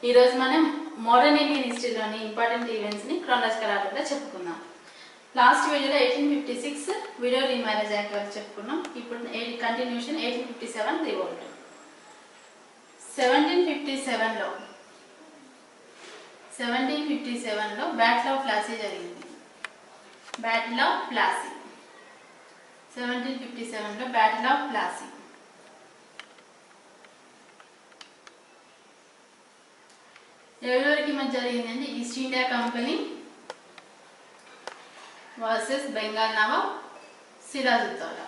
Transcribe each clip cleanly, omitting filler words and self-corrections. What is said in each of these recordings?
ఈ రోజు మనం మోడర్న్ ఇండియన్ హిస్టరీలోని ఇంపార్టెంట్ ఈవెంట్స్ ని క్రోనాలజికల్ ఆర్డర్లో చెప్పుకుందాం. లాస్ట్ వీడియోలో 1856 విడో రీమ్యారేజ్ యాక్ట్ వరకు చెప్పుకున్నాం. ఇప్పుడు కంటిన్యూషన్ 1857 రివోల్ట్. 1757లో బ్యాటిల్ ఆఫ్ ప్లాసీ జరిగింది. బ్యాటిల్ ఆఫ్ ప్లాసీ 1757లో బ్యాటిల్ ఆఫ్ ప్లాసీ. ఎవరికి మధ్య జరిగిందంటే East India company versus Bengal Nawab Sirajuddaula.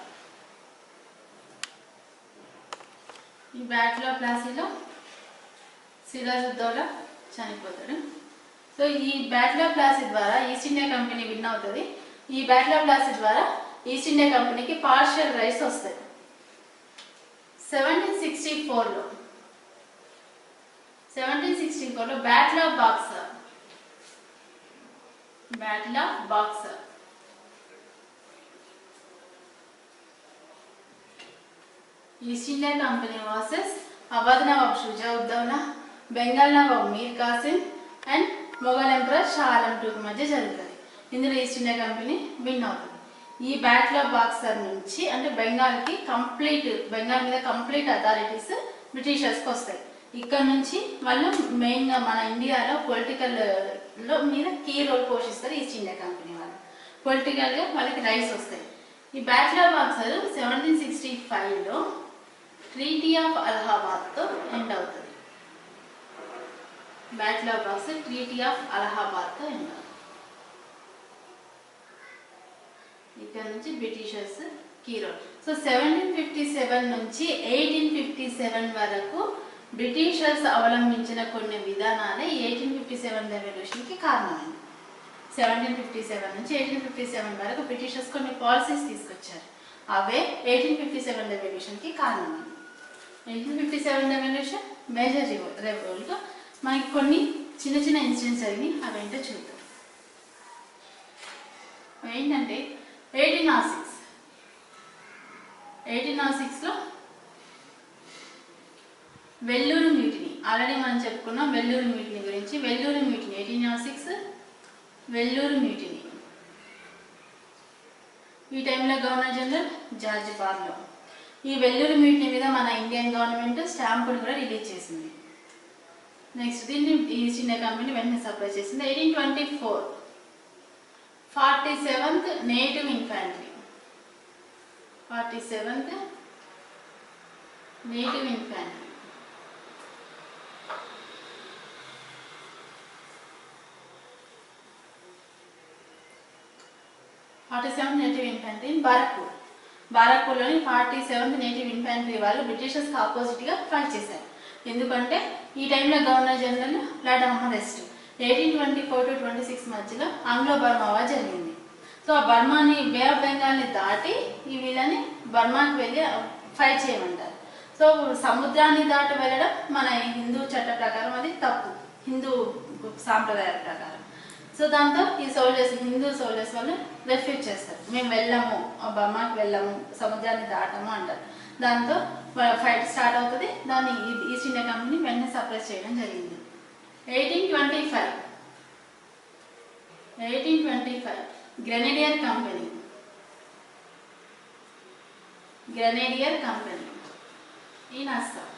ఈ బ్యాటిల్ ఆఫ్ ప్లాసీలో సిరాజుద్దౌలా చనిపోతాడు. సో ఈ బ్యాటిల్ ఆఫ్ ప్లాసీ ద్వారా ఈస్ట్ ఇండియా కంపెనీ విన్ అవుతుంది. ఈ బ్యాటిల్ ఆఫ్ ప్లాసీ ద్వారా ఈస్ట్ ఇండియా కంపెనీకి పార్షియల్ రైట్స్ వస్తాయి. 1764లో battle of Buxar. Battle of Buxar East India company versus Awadh Nawab Shujauddaula, Bengal Nawab Mir Qasim and Mughal emperor Shah Alam II మధ్య జరుగుతుంది. ఇందులో ఈస్ట్ ఇండియా కంపెనీ విన్ అవుతుంది. ఈ బ్యాటిల్ ఆఫ్ బాక్సర్ నుంచి అంటే బెంగాల్ మీద కంప్లీట్ అథారిటీస్ బ్రిటిషర్స్కి వస్తాయి. ఇక్కడ నుంచి వాళ్ళు మెయిన్గా మన ఇండియాలో పొలిటికల్ లో మీద కీ రోల్ పోషిస్తారు. ఈస్ట్ ఇండియా కంపెనీ వాళ్ళు పొలిటికల్గా వాళ్ళకి రైట్స్ వస్తాయి. ఈ బ్యాటిల్ ఆఫ్ బాక్సర్ 1765లో ట్రీటీ ఆఫ్ అలహాబాద్తో ఎండ్ అవుతుంది. Battle of Buxar treaty of అలహాబాద్తో ఎండ్ అవుతుంది. ఇక్కడ నుంచి బ్రిటిషర్స్ కీ రోల్. సో 1757 నుంచి 1857 వరకు బ్రిటిషర్స్ అవలంబించిన కొన్ని విధానాలే 1857 రెవల్యూషన్కి కారణమైంది. 1757 నుంచి 1857 వరకు బ్రిటిషర్స్ కొన్ని పాలసీస్ తీసుకొచ్చారు. అవే 1857 రెవల్యూషన్కి కారణమైంది. 1857 రెవల్యూషన్ మేజర్ రివోల్ట్. మనకి కొన్ని చిన్న చిన్న ఇన్సిడెంట్స్ జరిగినాయి, అవేంటో చూద్దాం. ఏంటంటే 1806లో వెల్లూరు మ్యూటినీ. ఆల్రెడీ మనం చెప్పుకున్నాం వెల్లూరు మ్యూటినీ గురించి. Vellore mutiny 1806 Vellore mutiny. ఈ టైంలో గవర్నర్ జనరల్ జార్జ్ బార్లో. ఈ వెల్లూరు మ్యూటినీ మీద మన ఇండియన్ గవర్నమెంట్ స్టాంపులు కూడా రిలీజ్ చేసింది. నెక్స్ట్ దీన్ని ఈస్ట్ ఇండియా కంపెనీ వెంటనే సప్లై చేసింది. 1824 47th native infantry. 47th native infantry. Native infantry బారక్పూర్లోని 47th నేటివ్ ఇన్ఫాంట్రీ వాళ్ళు బ్రిటిషర్స్కి ఆపోజిట్గా ఫైట్ చేశారు. ఎందుకంటే ఈ టైంలో governor general lord Amherst 1824 to 26 మధ్యలో ఆంగ్లో బర్మా వార్ జరిగింది. సో ఆ బర్మాని బే ఆఫ్ బెంగాల్ని దాటి ఈ వీళ్ళని బర్మాకి వెళ్ళి ఫైట్ చేయమంటారు. సో సముద్రాన్ని దాటి వెళ్ళడం మన హిందూ చట్ట ప్రకారం అది తప్పు, హిందూ సాంప్రదాయాల ప్రకారం. సో దాంతో ఈ హిందూ సోల్జర్స్ వాళ్ళు రెఫ్యూజ్ చేస్తారు. మేము వెళ్ళము, బర్మాకి వెళ్ళము, సముద్రాన్ని దాటము అంటారు. దాంతో ఫైట్ స్టార్ట్ అవుతుంది. దాన్ని ఈస్ట్ ఇండియా కంపెనీ వెంటనే సప్రెస్ చేయడం జరిగింది. 1825 గ్రెనేడియర్ కంపెనీ. ఈ అస్సాం.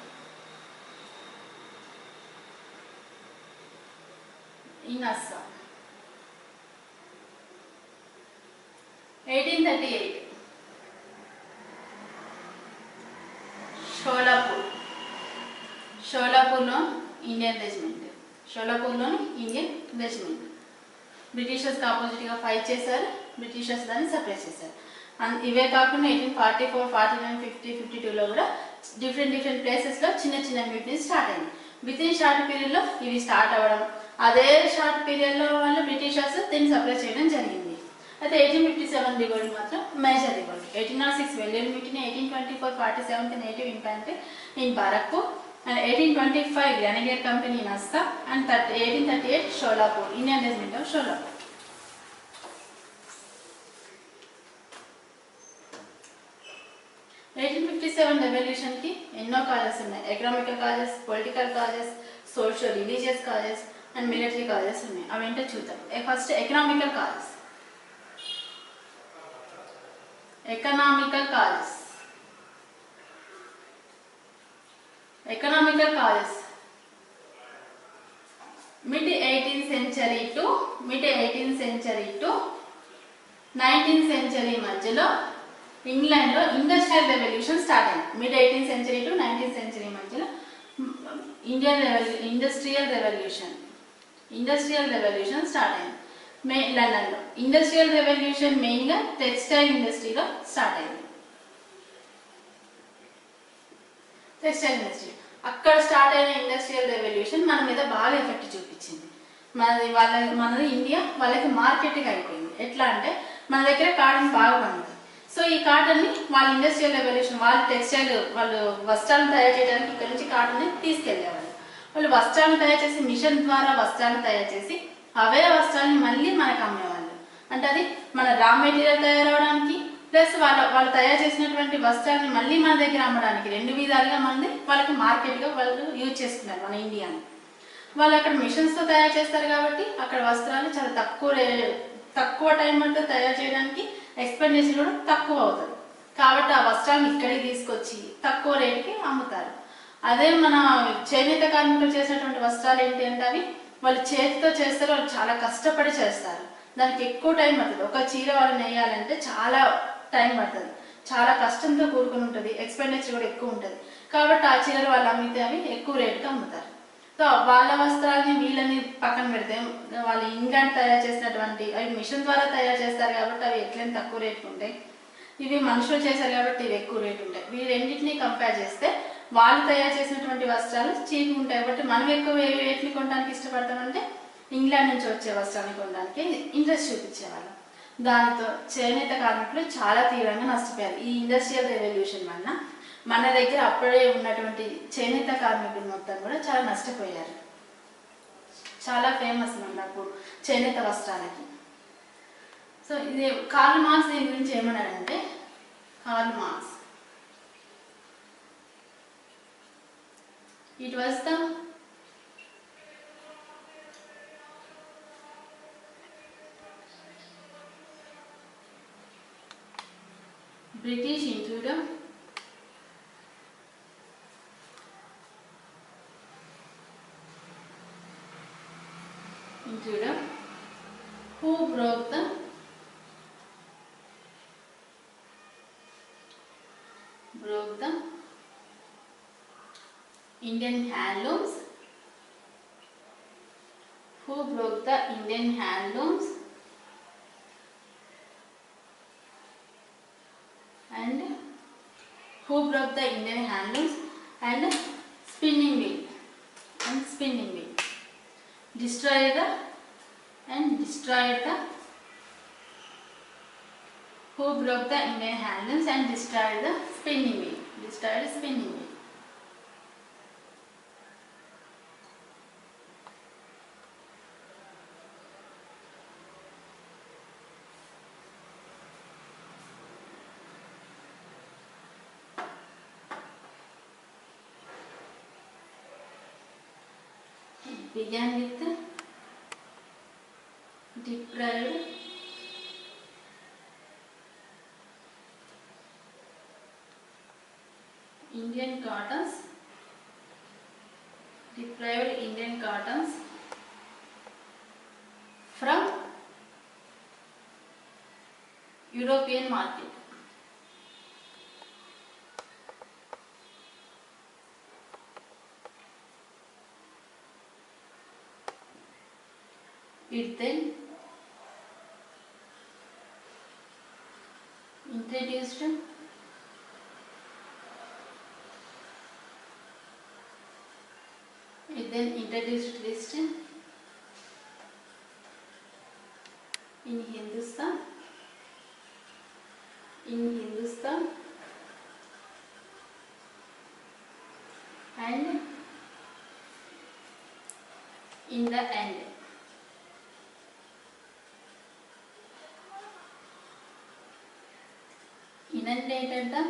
1838 షోలాపూర్లోని ఇండియన్ రెజిమెంట్ బ్రిటిషర్స్కి ఆపోజిట్గా ఫైట్ చేశారు. బ్రిటిషర్స్ దాన్ని సప్రెస్ చేశారు. ఇవే కాకుండా 1844, 49, 50, 52లో కూడా డిఫరెంట్ ప్లేసెస్లో చిన్న చిన్న మ్యూటనీస్ స్టార్ట్ అయింది. విత్ ఇన్ షార్ట్ పీరియడ్లో ఇవి స్టార్ట్ అవ్వడం, అదే షార్ట్ పీరియడ్లో వాళ్ళు బ్రిటిషర్స్ దీన్ని సప్రెస్ చేయడం జరిగింది. అయితే 1857 రివోల్ట్ మాత్రం major revolt. 1806 Vellore mutiny, 1824 47th native infantry in Barrackpore, and 1825 Grenadier Company in Assam, and 1838 Sholapur, Indian Regiment of Sholapur. 1857 revolution కి ఎన్నో కాజెస్ ఉన్నాయి. Economical causes, political causes, social religious causes and military causes ఉన్నాయి. అవేంటో చూద్దాం. First economical causes. Economical causes. Economical causes mid 18th century to 19th century మధ్యలో ఇంగ్లాండ్లో industrial revolution start అయింది. Mid 18th century to 19th century మధ్యలో industrial revolution start అయింది లండన్లో. Industrial revolution మెయిన్గా టెక్స్టైల్ ఇండస్ట్రీలో స్టార్ట్ అయింది. టెక్స్టైల్ ఇండస్ట్రీ అక్కడ స్టార్ట్ అయిన ఇండస్ట్రియల్ రెవల్యూషన్ మన మీద బాగా ఎఫెక్ట్ చూపించింది. మనది ఇండియా వాళ్ళకి మార్కెట్గా అయిపోయింది. ఎట్లా అంటే మన దగ్గర కాటన్ బాగా పండుతుంది. సో ఈ కాటన్ని వాళ్ళ ఇండస్ట్రియల్ రెవల్యూషన్ వాళ్ళు వస్త్రాలను తయారు చేయడానికి ఇక్కడ నుంచి కాటన్ని తీసుకెళ్లేవాళ్ళు. వాళ్ళు వస్త్రాలను తయారు చేసి మిషన్ ద్వారా వస్త్రాలను తయారు చేసి అవే వస్త్రాలని మళ్ళీ మనకు అమ్మేవాళ్ళు. అంటే అది మన రా మెటీరియల్ తయారవడానికి ప్లస్ వాళ్ళు తయారు చేసినటువంటి వస్త్రాన్ని మళ్ళీ మన దగ్గర అమ్మడానికి రెండు విధాలుగా వాళ్ళకి మార్కెట్గా వాళ్ళు యూజ్ చేసుకున్నారు మన ఇండియాని. వాళ్ళు అక్కడ మిషన్స్తో తయారు చేస్తారు కాబట్టి అక్కడ వస్త్రాలు చాలా తక్కువ టైం అంటే తయారు చేయడానికి ఎక్స్పెండిచర్ కూడా తక్కువ అవుతుంది. కాబట్టి ఆ వస్త్రాన్ని ఇక్కడికి తీసుకొచ్చి తక్కువ రేటుకి అమ్ముతారు. అదే మన చేనేత కార్మికులు చేసినటువంటి వస్త్రాలు ఏంటి అంటే అవి వాళ్ళు చేతితో చేస్తారు. వాళ్ళు చాలా కష్టపడి చేస్తారు. దానికి ఎక్కువ టైం పడుతుంది. ఒక చీర వాళ్ళు నేయాలంటే చాలా టైం పడుతుంది. చాలా కష్టంతో కూడుకుని ఉంటుంది. ఎక్స్పెండిచర్ కూడా ఎక్కువ ఉంటుంది. కాబట్టి ఆ చీరలు వాళ్ళు అమ్మితే అవి ఎక్కువ రేటుకి అమ్ముతారు. సో వాళ్ళ వస్త్రాలని వీళ్ళని పక్కన పెడితే వాళ్ళు ఇంగ్లాండ్ తయారు చేసినటువంటి అవి మిషన్ ద్వారా తయారు చేస్తారు కాబట్టి అవి ఎట్లయినా తక్కువ రేటుకు ఉంటాయి. ఇవి మనుషులు చేశారు కాబట్టి ఇవి ఎక్కువ రేటు ఉంటాయి. వీళ్ళు రెండింటినీ కంపేర్ చేస్తే వాళ్ళు తయారు చేసినటువంటి వస్త్రాలు చీప్ ఉంటాయి. కాబట్టి మనం ఎక్కువ వేటిని కొనడానికి ఇష్టపడతామంటే ఇంగ్లాండ్ నుంచి వచ్చే వస్త్రాన్ని కొనడానికి ఇంట్రెస్ట్ చూపించేవాళ్ళం. దానితో చేనేత కార్మికులు చాలా తీవ్రంగా నష్టపోయారు. ఈ ఇండస్ట్రియల్ రెవల్యూషన్ వల్ల మన దగ్గర అప్పుడే ఉన్నటువంటి చేనేత కార్మికులు మొత్తం కూడా చాలా నష్టపోయారు. చాలా ఫేమస్ మనకు చేనేత వస్త్రాలకి. సో ఇది కార్ల్ మార్క్స్ దీని గురించి ఏమన్నాడంటే, Karl Marx it was the British intruder who broke the Indian handlooms, and spinning wheel destroyed the who broke the Indian handlooms and destroyed the spinning wheel. It began with deprived Indian cottons from European market. It then introduced this in Hindustan and in the end inundated the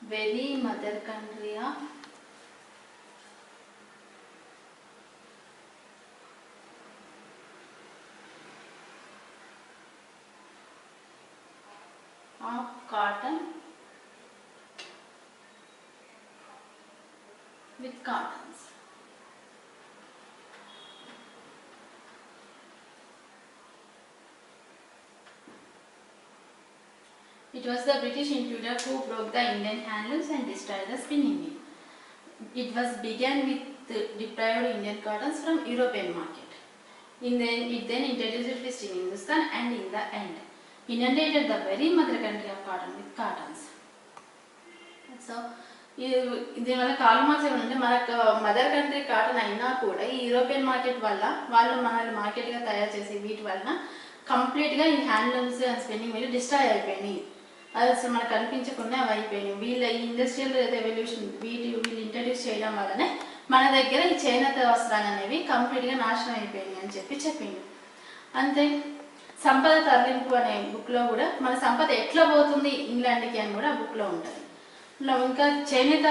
very mother country of cotton with cottons. It was the British intruder who broke the Indian handlooms and destroyed the spinning mill. It was began with deprived Indian cottons from European market. It then introduced fish in Hindustan and in the end inundated the very mother country of cotton with cottons. So, దీనివల్ల కాలు marks ఏమంటే మనకు mother country cotton అయినా కూడా ఈ European market వల్ల వాళ్ళు మనల్ని మార్కెట్గా తయారు చేసి వీటి వలన కంప్లీట్గా ఈ handlooms and spinning mill destroy అయిపోయినాయి. అది అసలు మనకు కనిపించకుండా అవి అయిపోయినాయి. వీళ్ళ ఈ ఇండస్ట్రియల్ రెవల్యూషన్ వీళ్ళు ఇంట్రడ్యూస్ చేయడం వల్లనే మన దగ్గర ఈ చేనేత వస్త్రాలు అనేవి కంప్లీట్గా నాశనం అయిపోయినాయి అని చెప్పిండు. అంతే సంపద తరలింపు అనే బుక్లో కూడా మన సంపద ఎట్లా పోతుంది ఇంగ్లాండ్కి అని కూడా ఆ బుక్లో ఉంటుంది. ఇంకా చేనేత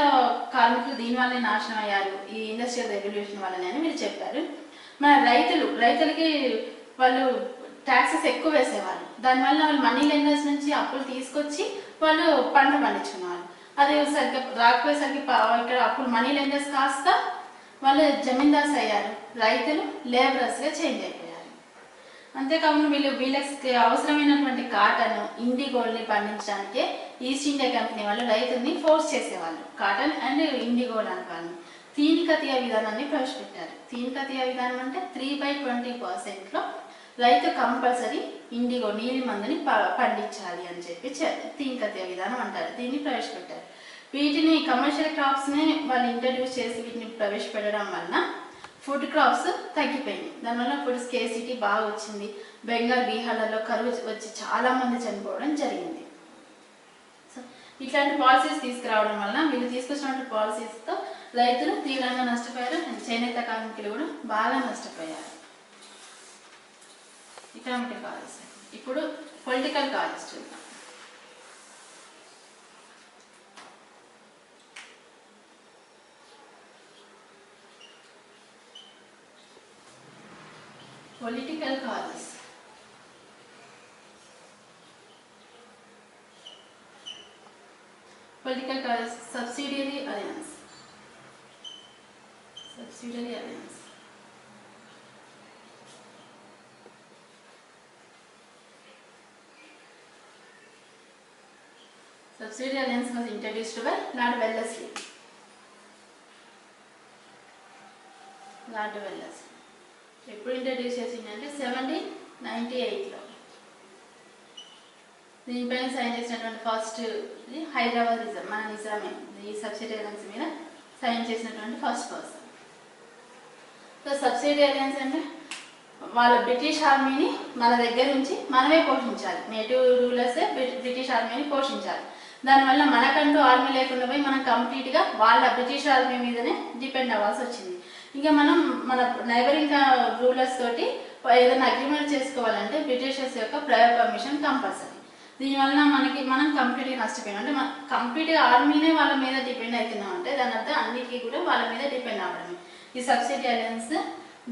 కార్మికులు దీనివల్లే నాశనం అయ్యారు ఈ ఇండస్ట్రియల్ రెవల్యూషన్ వల్లనే అని మీరు చెప్పారు. మన రైతులకి వాళ్ళు ట్యాక్సెస్ ఎక్కువ వేసేవాళ్ళు. దానివల్ల వాళ్ళు మనీ లెండర్స్ నుంచి అప్పులు తీసుకొచ్చి వాళ్ళు పంట పండించుకునేవాళ్ళు. అది సరిగ్గా రాకపోయేసరికి ఇక్కడ అప్పులు మనీ లెండర్స్ కాస్త వాళ్ళు జమీందార్స్ అయ్యారు, రైతులు లేబరర్స్గా చేంజ్ అయిపోయారు. అంతేకాకుండా వీళ్ళకి అవసరమైనటువంటి కాటన్ ఇండిగోల్ని పండించడానికే ఈస్ట్ ఇండియా కంపెనీ వాళ్ళు రైతుల్ని ఫోర్స్ చేసేవాళ్ళు. కాటన్ అండ్ ఇండిగోల్ అనే వాళ్ళని తీనికతీయ విధానాన్ని ప్రవేశపెట్టారు. తీనికతీయ విధానం అంటే 3/20% రైతు కంపల్సరీ ఇండిగో నీలి మందుని పండించాలి అని చెప్పి తీనికతీయ విధానం అంటారు. దీన్ని ప్రవేశపెట్టారు. వీటిని కమర్షియల్ క్రాప్స్ని వాళ్ళు ఇంట్రడ్యూస్ చేసి వీటిని ప్రవేశపెట్టడం వలన ఫుడ్ క్రాప్స్ తగ్గిపోయింది. దానివల్ల ఫుడ్ స్కేసిటీ బాగా వచ్చింది. బెంగాల్ బీహార్లలో కరువు వచ్చి చాలా మంది చనిపోవడం జరిగింది. సో ఇట్లాంటి పాలసీస్ తీసుకురావడం వలన వీళ్ళు తీసుకొచ్చినటువంటి పాలసీస్తో రైతులు తీవ్రంగా నష్టపోయారు. చేనేత కార్మికులు కూడా బాగా నష్టపోయారు. Economical causes. ఇప్పుడు పొలిటికల్ కాజెస్ చూద్దాం. Political causes. Political causes. Subsidiary alliance. Subsidiary alliance. Subsidiary alliance was introduced by Lord Wellesley. Lord Wellesley. ఎప్పుడు ఇంట్రడ్యూస్ చేసిందంటే 1798లో. దీనిపైన సైన్ చేసినటువంటి ఫస్ట్ హైదరాబాదిజం మన నిజామే ఈ సబ్సిడరీ అలయన్స్ మీద సైన్ చేసినటువంటి first person. So subsidiary alliance అంటే వాళ్ళ బ్రిటిష్ ఆర్మీని మన దగ్గర నుంచి మనమే పోషించాలి. నేటివ్ రూలర్సే బ్రిటిష్ ఆర్మీని పోషించాలి. దానివల్ల మనకంటూ ఆర్మీ లేకుండా పోయి మనం కంప్లీట్గా వాళ్ళ బ్రిటిష్ ఆర్మీ మీదనే డిపెండ్ అవ్వాల్సి వచ్చింది. ఇంకా మనం మన నైబరింగ్ రూలర్స్ తోటి ఏదైనా అగ్రిమెంట్ చేసుకోవాలంటే బ్రిటిషర్స్ యొక్క ప్రయర్ పర్మిషన్ కంపల్సరీ. దీనివల్ల మనం కంప్లీట్గా నష్టపోయాం. అంటే మనం కంప్లీట్గా ఆర్మీనే వాళ్ళ మీద డిపెండ్ అవుతున్నాం అంటే దాని అర్థం అన్నిటికీ కూడా వాళ్ళ మీద డిపెండ్ అవ్వడమే. ఈ సబ్సిడీ అలయన్స్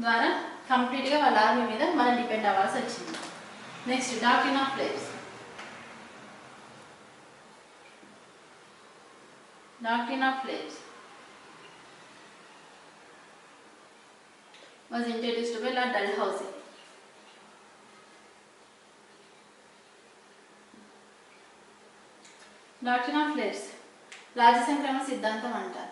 ద్వారా కంప్లీట్గా వాళ్ళ ఆర్మీ మీద మనం డిపెండ్ అవ్వాల్సి వచ్చింది. Next doctrine of lapse. Doctrine of lapse was introduced by Lord Dalhousie. Doctrine of lapse రాజసంక్రమణ సిద్ధాంతం అంటారు.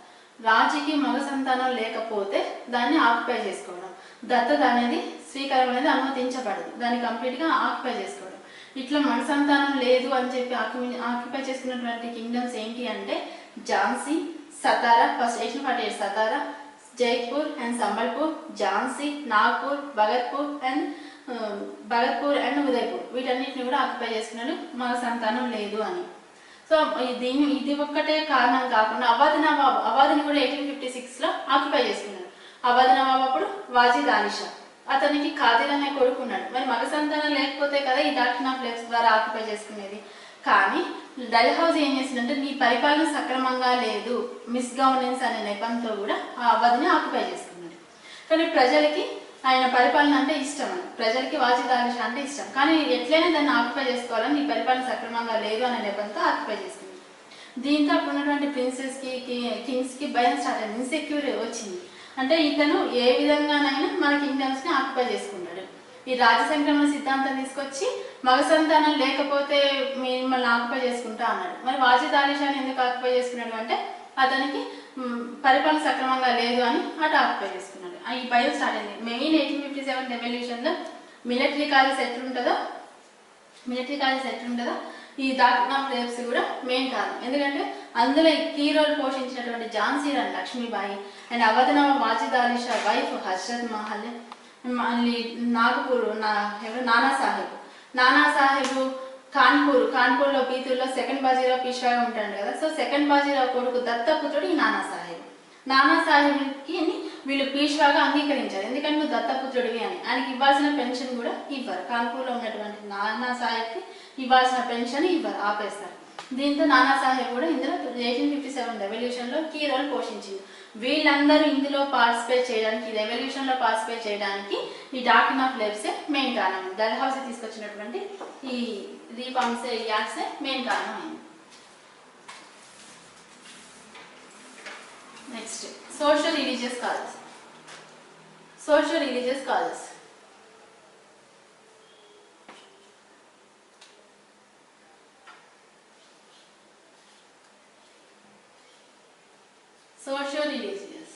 రాజుకి మగ సంతానం లేకపోతే దాన్ని ఆక్యుపై చేసుకోవడం, దత్తత అనేది స్వీకారం అనేది అనుమతించబడదు, దాన్ని కంప్లీట్గా ఆక్యుపై చేసుకోవడం. ఇట్లా మగ సంతానం లేదు అని చెప్పి ఆక్యుపై చేసుకున్నటువంటి కింగ్డమ్స్ ఏంటి అంటే Jhansi, Satara, first 1848 Satara, Jaipur and Sambalpur, Jhansi, Nagpur, Bhagatpur and Udaipur వీటన్నిటిని కూడా ఆక్యుపై చేసుకున్నాడు మగ సంతానం లేదు అని. సో ఇది ఒక్కటే కారణం కాకుండా అవాదిని కూడా 1856లో ఆక్యుపై చేసుకున్నాడు. అవాది నవాబ్ అప్పుడు వాజిద్ అలీ షా, అతనికి ఖాదిర్ అనే కొడుకున్నాడు. మరి మగ సంతానం లేకపోతే కదా ఈ డాక్ట్రిన్ ఆఫ్ ప్లేబ్స్ ద్వారా ఆక్యుపై చేసుకునేది. కానీ డల్హౌసీ ఏం చేసిందంటే నీ పరిపాలన సక్రమంగా లేదు, మిస్ గవర్నెన్స్ అనే నెపంతో కూడా ఆ అవధిని ఆక్యుపై చేసుకున్నాడు. కానీ ప్రజలకి ఆయన పరిపాలన అంటే ఇష్టం, అని ప్రజలకి వాజిద్ అలీ షా అంటే ఇష్టం, కానీ ఎట్లయినా దాన్ని ఆక్యుపై చేసుకోవాలని నీ పరిపాలన సక్రమంగా లేదు అనే నెపంతో ఆక్యుపై చేసుకున్నాడు. దీంతో అప్పుడు ఉన్నటువంటి ప్రిన్సెస్కి కింగ్స్కి భయం స్టార్ట్ అయింది, ఇన్సెక్యూర్ వచ్చింది. అంటే ఇతను ఏ విధంగానైనా మన కింగ్డమ్స్ని ఆక్యుపై చేసుకుంటాడు. ఈ రాజ్య సంక్రమణ సిద్ధాంతం తీసుకొచ్చి మగ సంతానం లేకపోతే మిమ్మల్ని ఆక్యుపై చేసుకుంటా అన్నాడు. మరి వాజిద్ అలీ షాని ఎందుకు ఆక్యుపై చేసుకున్నాడు అంటే అతనికి పరిపాలన సక్రమంగా లేదు అని అటు ఆక్యుపై చేసుకున్నాడు. ఈ భయం స్టార్ట్ అయింది. మెయిన్ 1857 రెవల్యూషన్లో మిలిటరీ కాలేజ్ ఎట్లుంటుందో ఈ డాక్టర్ ఆఫ్ రేప్స్ కూడా మెయిన్ కారణం. ఎందుకంటే అందులో కీ రోల్ పోషించినటువంటి ఝాన్సీ రాణి లక్ష్మీబాయి అండ్ అవధనవ వాజిద్ అలీ షా వైఫ్ హజ్రత్ మహల్, మళ్ళీ నాగపూర్ నానా సాహెబ్ కాన్పూర్లో పీతూరులో సెకండ్ బాజీరావు పీష్వాగా ఉంటాడు కదా. సో సెకండ్ బాజీరావు కొడుకు దత్తపుత్రుడు ఈ నానా సాహెబ్కి వీళ్ళు పీష్వాగా అంగీకరించారు. ఎందుకంటే నువ్వు దత్తపుత్రుడివి అని. ఆయనకి ఇవ్వాల్సిన పెన్షన్ కూడా ఇవ్వరు. కాన్పూర్లో ఉన్నటువంటి నానా సాహెబ్కి ఇవ్వాల్సిన పెన్షన్ ఇవ్వరు, ఆపేస్తారు. దీంతో నానా సాహెబ్ కూడా ఇందులో 1857 రెవల్యూషన్లో కీ రోల్ పోషించింది. వీళ్ళందరూ ఇందులో పార్టిసిపేట్ చేయడానికి, ఈ రెవల్యూషన్లో పార్టిసిపేట్ చేయడానికి ఈ డాక్టర్ ఆఫ్ లేబ్సే మెయిన్ కారణం. డల్హౌసీ తీసుకొచ్చినటువంటి ఈ రీఫార్మ్స్ యాక్ట్సే మెయిన్ కారణం అయింది. Next social religious causes. Social religious causes. Social religious.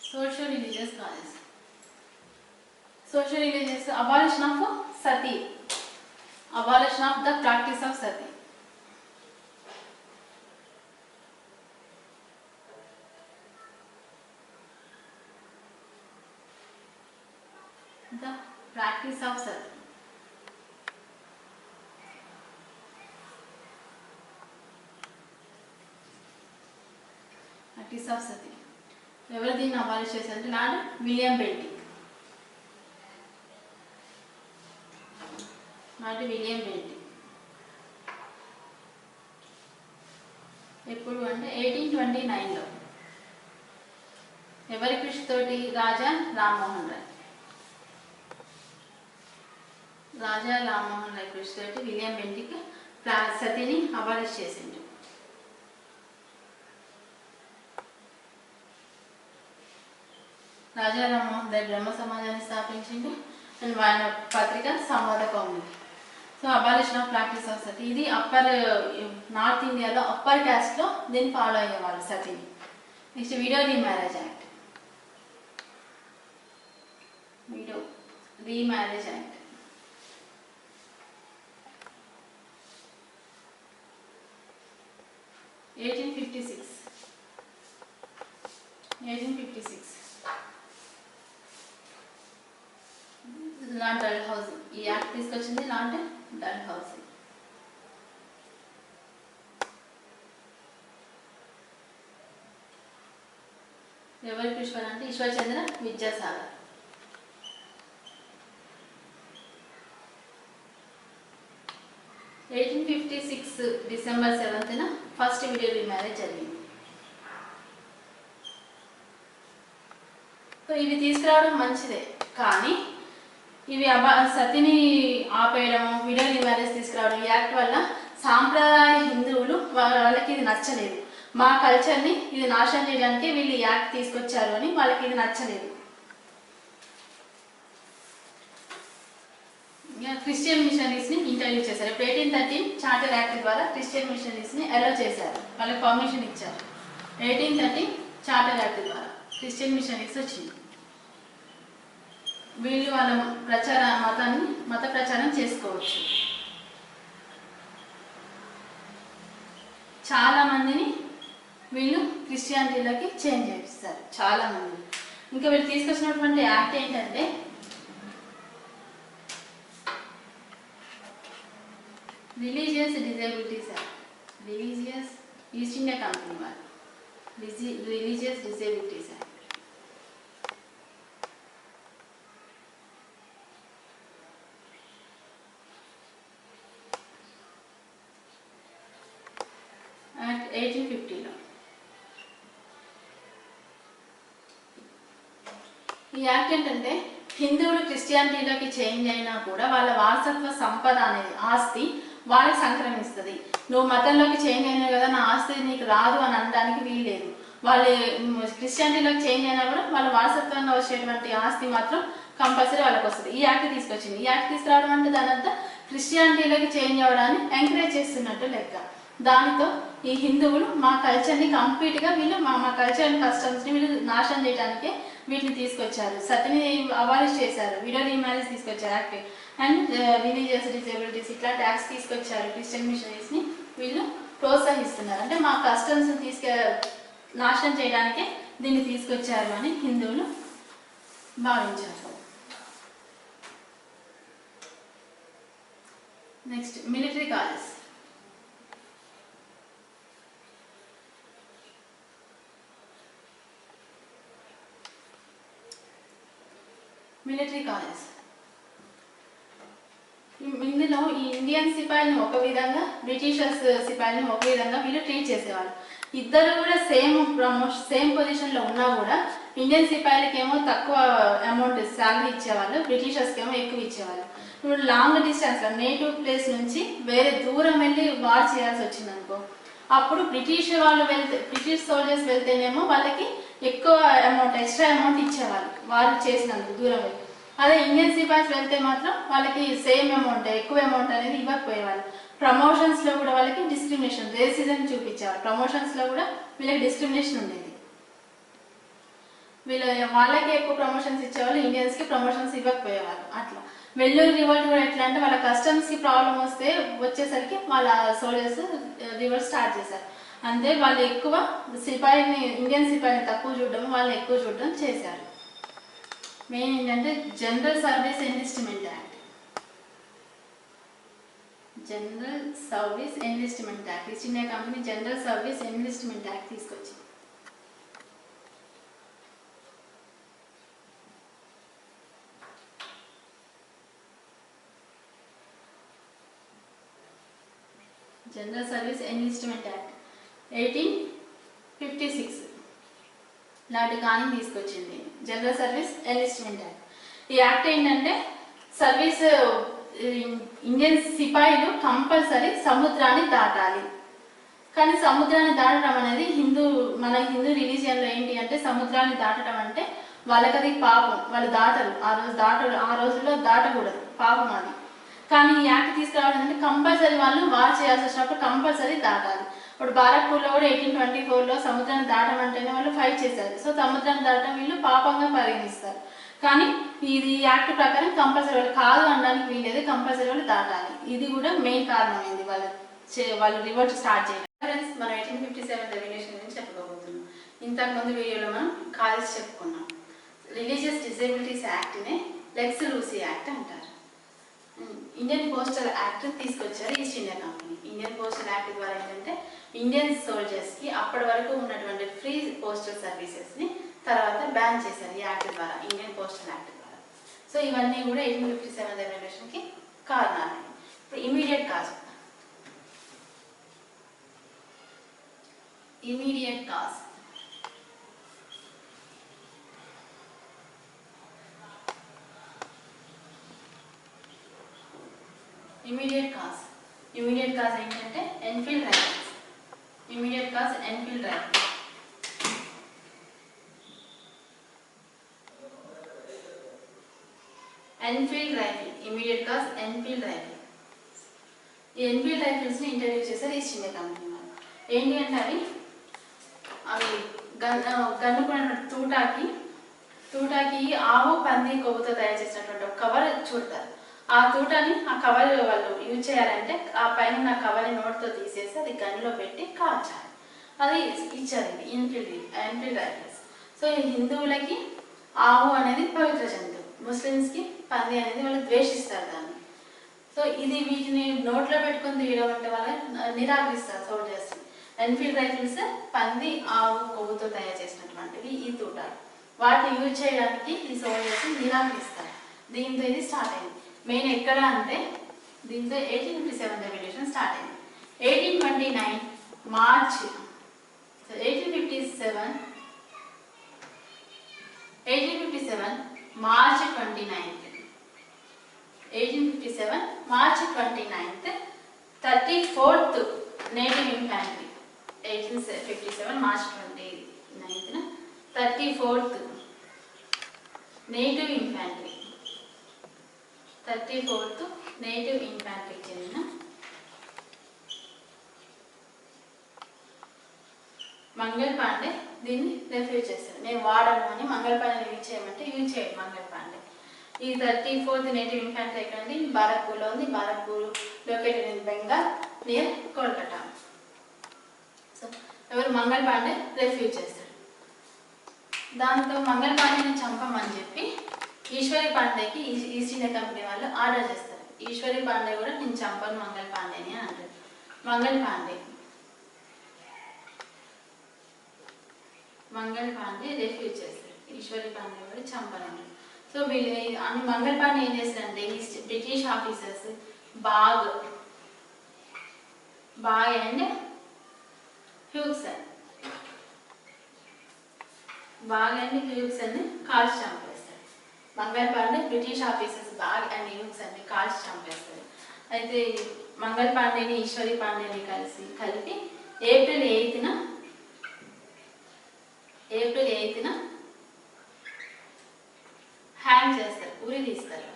Social religious causes. Social religious abolition of sati. Abolition of the practice of sati. The practice of sati. Practice of sati. ఎవరు దీన్ని abolish చేశారంటే lord William Bentinck. ఎప్పుడు అంటే 1829లో. ఎవరి కృషి తోటి? రాజా రామ్మోహన్ రాయ్ కృషి తోటి విలియం బెంటిక్ సతిని అబాలిష్ చేసిండు. రాజా రామ్మోహన్ రాయ్ బ్రహ్మ సమాజాన్ని స్థాపించిండు అండ్ ఆయన పత్రిక Sambad Kaumudi. So abolition of practice of sati ఇది అప్పర్ నార్త్ ఇండియాలో అప్పర్ క్యాస్ట్లో దీన్ని ఫాలో అయ్యేవాళ్ళు సతిని. Next widow remarriage act. Widow remarriage act 1856 lord Dalhousie ఈ యాక్ట్ తీసుకొచ్చింది. Lord Dalhousie. ఎవరికి ఈశ్వర్ అంటే ఈశ్వర్చంద్ర విద్యాసాగర్. డిసెంబర్ 7న ఫస్ట్ విడో రీమ్యారేజ్ జరిగింది. సో ఇవి తీసుకురావడం మంచిదే, కానీ ఇవి సతిని ఆపేయడము, విడో రీమ్యారేజ్ తీసుకురావడం ఈ యాక్ట్ వల్ల సాంప్రదాయ హిందువులు వాళ్ళకి ఇది నచ్చలేదు. మా కల్చర్ని ఇది నాశనం చేయడానికి వీళ్ళు ఈ యాక్ట్ తీసుకొచ్చారు అని వాళ్ళకి ఇది నచ్చలేదు. క్రిస్టియన్ మిషనరీస్ని ఇంట్రడ్యూస్ చేశారు. 1813 చార్టర్ యాక్ట్ ద్వారా క్రిస్టియన్ మిషనరీస్ని అలౌ చేశారు, వాళ్ళకి పర్మిషన్ ఇచ్చారు. 1813 చార్టర్ యాక్ట్ ద్వారా క్రిస్టియన్ మిషనరీస్ వచ్చింది. వీళ్ళు వాళ్ళ మత ప్రచారం చేసుకోవచ్చు. చాలా మందిని వీళ్ళు క్రిస్టియానిటీలోకి చేంజ్ చేస్తారు, చాలా మంది. ఇంకా వీళ్ళు తీసుకొచ్చినటువంటి యాక్ట్ ఏంటంటే religious disabilities act. Religious east India company వాళ్ళు రిలీజియస్ డిజేబిలిటీస్ యాక్ట్. 1850లో. ఈ యాక్ట్ ఏంటంటే హిందువులు క్రిస్టియానిటీలోకి చేంజ్ అయినా కూడా వాళ్ళ వారసత్వ సంపద అనేది ఆస్తి వాళ్ళకి సంక్రమిస్తుంది. నువ్వు మతంలోకి చేంజ్ అయినావు కదా, నా ఆస్తి నీకు రాదు అని అనడానికి వీల్లేదు. వాళ్ళు క్రిస్టియానిటీలోకి చేంజ్ అయినా కూడా వాళ్ళ వారసత్వంగా వచ్చేటువంటి ఆస్తి మాత్రం కంపల్సరీ వాళ్ళకి వస్తుంది. ఈ యాక్ట్ తీసుకొచ్చింది. ఈ యాక్ట్ తీసుకురావడం అంటే దానంతా క్రిస్టియానిటీలోకి చేంజ్ అవ్వడాన్ని ఎంకరేజ్ చేస్తున్నట్టు లెక్క. దానితో ఈ హిందువులు మా కల్చర్ని కంప్లీట్గా వీళ్ళు మా కల్చర్ అండ్ కస్టమ్స్ని వీళ్ళు నాశనం చేయడానికే వీటిని తీసుకొచ్చారు. సతిని అబాలిష్ చేశారు, విడో రీమ్యారేజ్ తీసుకొచ్చారు యాక్ట్, అండ్ రిలీజియస్ డిసేబిలిటీస్ ఇట్లాంటి యాక్ట్స్ తీసుకొచ్చారు. క్రిస్టియన్ మిషనరీస్ని వీళ్ళు ప్రోత్సహిస్తున్నారు. అంటే మా కస్టమ్స్ని నాశనం చేయడానికే దీన్ని తీసుకొచ్చారు అని హిందువులు భావించారు. Next military college. Military college ఇందులో ఈ ఇండియన్ సిపాయిని ఒక విధంగా, బ్రిటిషర్స్ సిపాయిని ఒక విధంగా వీళ్ళు ట్రీట్ చేసేవాళ్ళు. ఇద్దరు కూడా సేమ్ పొజిషన్లో ఉన్నా కూడా ఇండియన్ సిపాయిలకి ఏమో తక్కువ అమౌంట్ శాలరీ ఇచ్చేవాళ్ళు, బ్రిటిషర్స్కి ఏమో ఎక్కువ ఇచ్చేవాళ్ళు. ఇప్పుడు లాంగ్ డిస్టెన్స్లో నేటివ్ ప్లేస్ నుంచి వేరే దూరం వెళ్ళి వార్ చేయాల్సి వచ్చింది అనుకో, అప్పుడు బ్రిటిష్ సోల్జర్స్ వెళ్తేనేమో వాళ్ళకి ఎక్కువ అమౌంట్, ఎక్స్ట్రా అమౌంట్ ఇచ్చేవాళ్ళు వారు చేసినందుకు దూరం వెళ్ళి. అదే ఇండియన్ సిపాయిస్ వెళ్తే మాత్రం వాళ్ళకి సేమ్ అమౌంట్, ఎక్కువ అమౌంట్ అనేది ఇవ్వకపోయేవాళ్ళు. ప్రమోషన్స్లో కూడా వాళ్ళకి డిస్క్రిమినేషన్, రేసిజం చూపించేవాళ్ళు. ప్రమోషన్స్లో కూడా వీళ్ళకి డిస్క్రిమినేషన్ ఉండేది. వాళ్ళకి ఎక్కువ ప్రమోషన్స్ ఇచ్చేవాళ్ళు, ఇండియన్స్కి ప్రమోషన్స్ ఇవ్వకపోయేవాళ్ళు. అట్లా వెల్లూరు రివోల్ట్ కూడా ఎట్లా అంటే వాళ్ళ కస్టమ్స్కి ప్రాబ్లం వచ్చేసరికి వాళ్ళ సోల్జర్స్ రివోల్ట్ స్టార్ట్ చేశారు. అంతే వాళ్ళు ఎక్కువ ఇండియన్ సిపాయిని తక్కువ చూడడం, వాళ్ళని ఎక్కువ చూడడం చేశారు. మెయిన్ ఏంటంటే general service enlistment act. General service enlistment act East India company general service enlistment act తీసుకొచ్చింది. General service enlistment act 1856 lord Canning తీసుకొచ్చింది జనరల్ సర్వీస్ ఎన్లిస్ట్మెంట్ యాక్ట్. ఈ యాక్ట్ ఏంటంటే సర్వీస్ ఇండియన్ సిపాయిలు కంపల్సరీ సముద్రాన్ని దాటాలి. కానీ సముద్రాన్ని దాటడం అనేది మన హిందూ రిలీజియన్లో ఏంటి అంటే సముద్రాన్ని దాటడం అంటే వాళ్ళకి అది పాపం, వాళ్ళు దాటరు. ఆ రోజుల్లో దాటకూడదు, పాపం అది. కానీ ఈ యాక్ట్ తీసుకురావడం అంటే కంపల్సరీ వాళ్ళు వార్ చేయాల్సి వచ్చినప్పుడు కంపల్సరీ దాటాలి. ఇప్పుడు బారక్పూర్లో కూడా 1824లో సముద్రాన్ని దాటమంటేనే వాళ్ళు ఫైట్ చేశారు. సో సముద్రాన్ని దాటడం వీళ్ళు పాపంగా పరిగణిస్తారు. కానీ ఇది యాక్ట్ ప్రకారం కంపల్సరీ వాళ్ళు కాదు అనడానికి వీలేదు, కంపల్సరీ వాళ్ళు దాటాలి. ఇది కూడా మెయిన్ కారణమైంది వాళ్ళు రివోల్ట్ స్టార్ట్ చేయాలి. ఫ్రెండ్స్, మనం 1857 రెవల్యూషన్ గురించి చెప్పుకోబోతున్నాం. ఇంతకుముందు వీడియోలో మనం కాలేజ్ చెప్పుకున్నాం. రిలీజియస్ డిసేబిలిటీస్ యాక్ట్నే లెక్స్ లూసీ యాక్ట్ అంటారు. ఇండియన్ పోస్టల్ యాక్ట్ తీసుకొచ్చారు east India company. Indian postal act ద్వారా ఏంటంటే ఇండియన్ సోల్జర్స్కి అప్పటి వరకు ఉన్నటువంటి ఫ్రీ పోస్టల్ సర్వీసెస్ని తర్వాత బ్యాన్ చేశారు ఈ యాక్ట్ ద్వారా, ఇండియన్ పోస్టల్ యాక్ట్ ద్వారా. సో ఇవన్నీ కూడా 1857 రెవల్యూషన్కి కారణాలు. ఇప్పుడు immediate cause. Immediate cause immediate cause ఏంటంటే Enfield rifles. Immediate cause Enfield rifles. Immediate cause Enfield rifle. ఈ ఎన్ఫీల్డ్ రైఫిల్స్ని ఇంట్రడ్యూస్ చేశారు ఈస్ట్ ఇండియా కంపెనీ వాళ్ళు. ఏంటి అంటే అవి గన్నుకున్న తూటాకి ఆవు పంది కొవ్వుతో తయారు చేసినటువంటి ఒక కవర్ చుడతారు. ఆ కవర్ వాళ్ళు యూజ్ చేయాలంటే ఆ పైన కవర్ని నోట్తో తీసేసి అది గన్లో పెట్టి కాల్చాలి. అది ఇచ్చారు ఎన్ఫీల్డ్ రైఫిల్స్. సో ఈ హిందువులకి ఆవు అనేది పవిత్ర జంతువు, ముస్లిమ్స్కి పంది అనేది వాళ్ళు ద్వేషిస్తారు దాన్ని. సో వీటిని నోట్లో పెట్టుకుని తీయడం అంటే వాళ్ళని నిరాకరిస్తారు సోల్జర్స్. ఎన్ఫీల్డ్ రైఫిల్స్ పంది, ఆవు కొవ్వుతో తయారు చేసినటువంటివి ఈ తూటాలు. వాటిని యూజ్ చేయడానికి ఈ సోల్జర్స్ నిరాకరిస్తారు. దీంతో ఇది స్టార్ట్ అయింది. మెయిన్ ఎక్కడ అంటే దీంతో 1857 రెవల్యూషన్ స్టార్ట్ అయింది. 1829 March So 1857 March 29th. 1857 March 29th, 34th Native Infantry. 1857 March 29th, 34th Native Infantry. 34th Native Infantry చెందిన మంగళ్ పాండే దీన్ని రెఫ్యూజ్ చేశారు. నేను వాడను అని మంగళ్ పాండే యూజ్ చేయమంటే యూజ్ చేయడు మంగళ్ పాండే. ఈ 34th నేటివ్ ఇన్ఫాంట్రీ ఎక్కడ ఉంది? బారక్పూర్లో ఉంది. Barrackpore located in Bengal near Kolkata. So ఎవరు? మంగళ్ పాండే రెఫ్యూజ్ చేశారు. దాంతో మంగళ్ పాండేని చంపమని చెప్పి ఈశ్వరి పాండేకి ఈస్ట్ ఇండియా కంపెనీ వాళ్ళు ఆర్డర్ చేస్తారు. ఈశ్వరి పాండే కూడా నేను చంపను మంగళ్ పాండేని అని అంటారు. మంగళ్ పాండే రెఫ్యూజ్ చేస్తారు. ఈశ్వరి పాండే కూడా చంపను. సో వీళ్ళు మంగళ్ పాండే ఏం చేస్తారంటే British officers Baugh and Hewson కాల్చి చంపేస్తారు. Mangal Pandey British officers Baugh and హ్యూగ్సన్ని కాల్చి చంపేస్తారు. అయితే మంగళ్ పాండేని ఈశ్వరి పాండేని కలిపి ఏప్రిల్ 8న హ్యాంగ్ చేస్తారు, ఉరి తీస్తారు.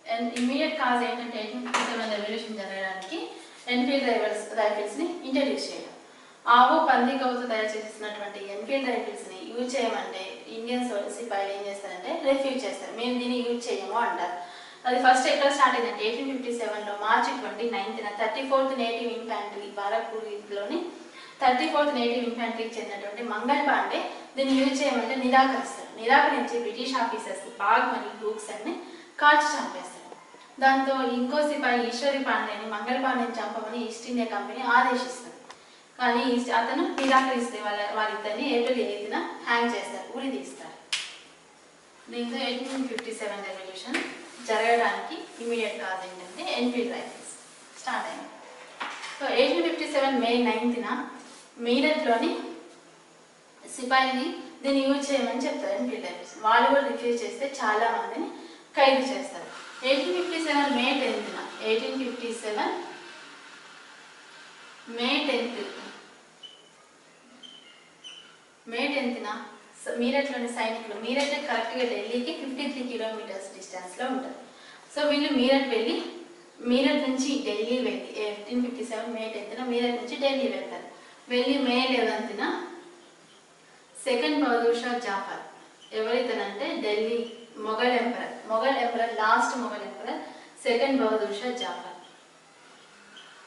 అండ్ ఇమీడియట్ కాజ్ ఏంటంటే 1857 రెవల్యూషన్ జరగడానికి ఎన్ఫీల్డ్ రైఫిల్స్ ని ఇంట్రడ్యూస్ చేయడం. ఆవు పంది కవుతో తయారు చేసినటువంటి ఎన్ఫీల్డ్ రైఫిల్స్ ని యూజ్ చేయమంటే ఇండియన్ సిపాయిలు ఏం చేస్తారంటే రిఫ్యూజ్ చేస్తారు. మేము దీన్ని యూజ్ చేయము అంటారు. అది ఫస్ట్ ఎక్కడ స్టార్ట్ అయిందంటే 1857లో మార్చి 29న 34th నేటివ్ ఇన్ఫాంట్రీ బారక్పూర్లోని 34th నేటివ్ ఇన్ఫాంట్రీకి చెందినటువంటి మంగళ్ పాండే దీన్ని యూజ్ చేయమంటే నిరాకరించి బ్రిటిష్ ఆఫీసర్స్ బాగ్ మరియు హ్యూగ్సన్ని కాల్చి చంపేస్తారు. దాంతో ఇంకో సిపాయి ఈశ్వరి పాండేని మంగళ్ పాండేని చంపమని ఈస్ట్ ఇండియా కంపెనీ ఆదేశిస్తుంది. కానీ అతను నిరాకరిస్తే వాళ్ళిద్దరిని ఏప్రిల్ 8న హ్యాంగ్ చేస్తారు, ఉరి తీస్తారు. దీంతో 1857 రెవల్యూషన్ జరగడానికి ఇమీడియట్ కాజ్ ఏంటంటే ఎన్ఫీల్డ్ రైఫిల్స్ స్టార్ట్ అయింది. సో 1857 మే 9న మీరట్లోని సిపాయిని దీన్ని యూజ్ చేయమని చెప్తారు ఎన్ఫీల్డ్ రైఫిల్స్. వాళ్ళు కూడా రిఫ్యూజ్ చేస్తే చాలా మందిని ఖైదు చేస్తారు. 1857 మే 10న మీరట్లోని సైనికులు, మీరట్ కరెక్ట్గా ఢిల్లీకి 53 కిలోమీటర్స్ డిస్టెన్స్లో ఉంటారు. సో వీళ్ళు మీరట్ నుంచి ఢిల్లీ వెళ్ళి 1857 మే 10న మీరట్ నుంచి ఢిల్లీ వెళ్తారు. వెళ్ళి మే 11న సెకండ్ బహదూర్ షా జాఫర్ ఎవరైతేనంటే Delhi Mughal emperor last Mughal emperor second Bahadur Shah Zafar,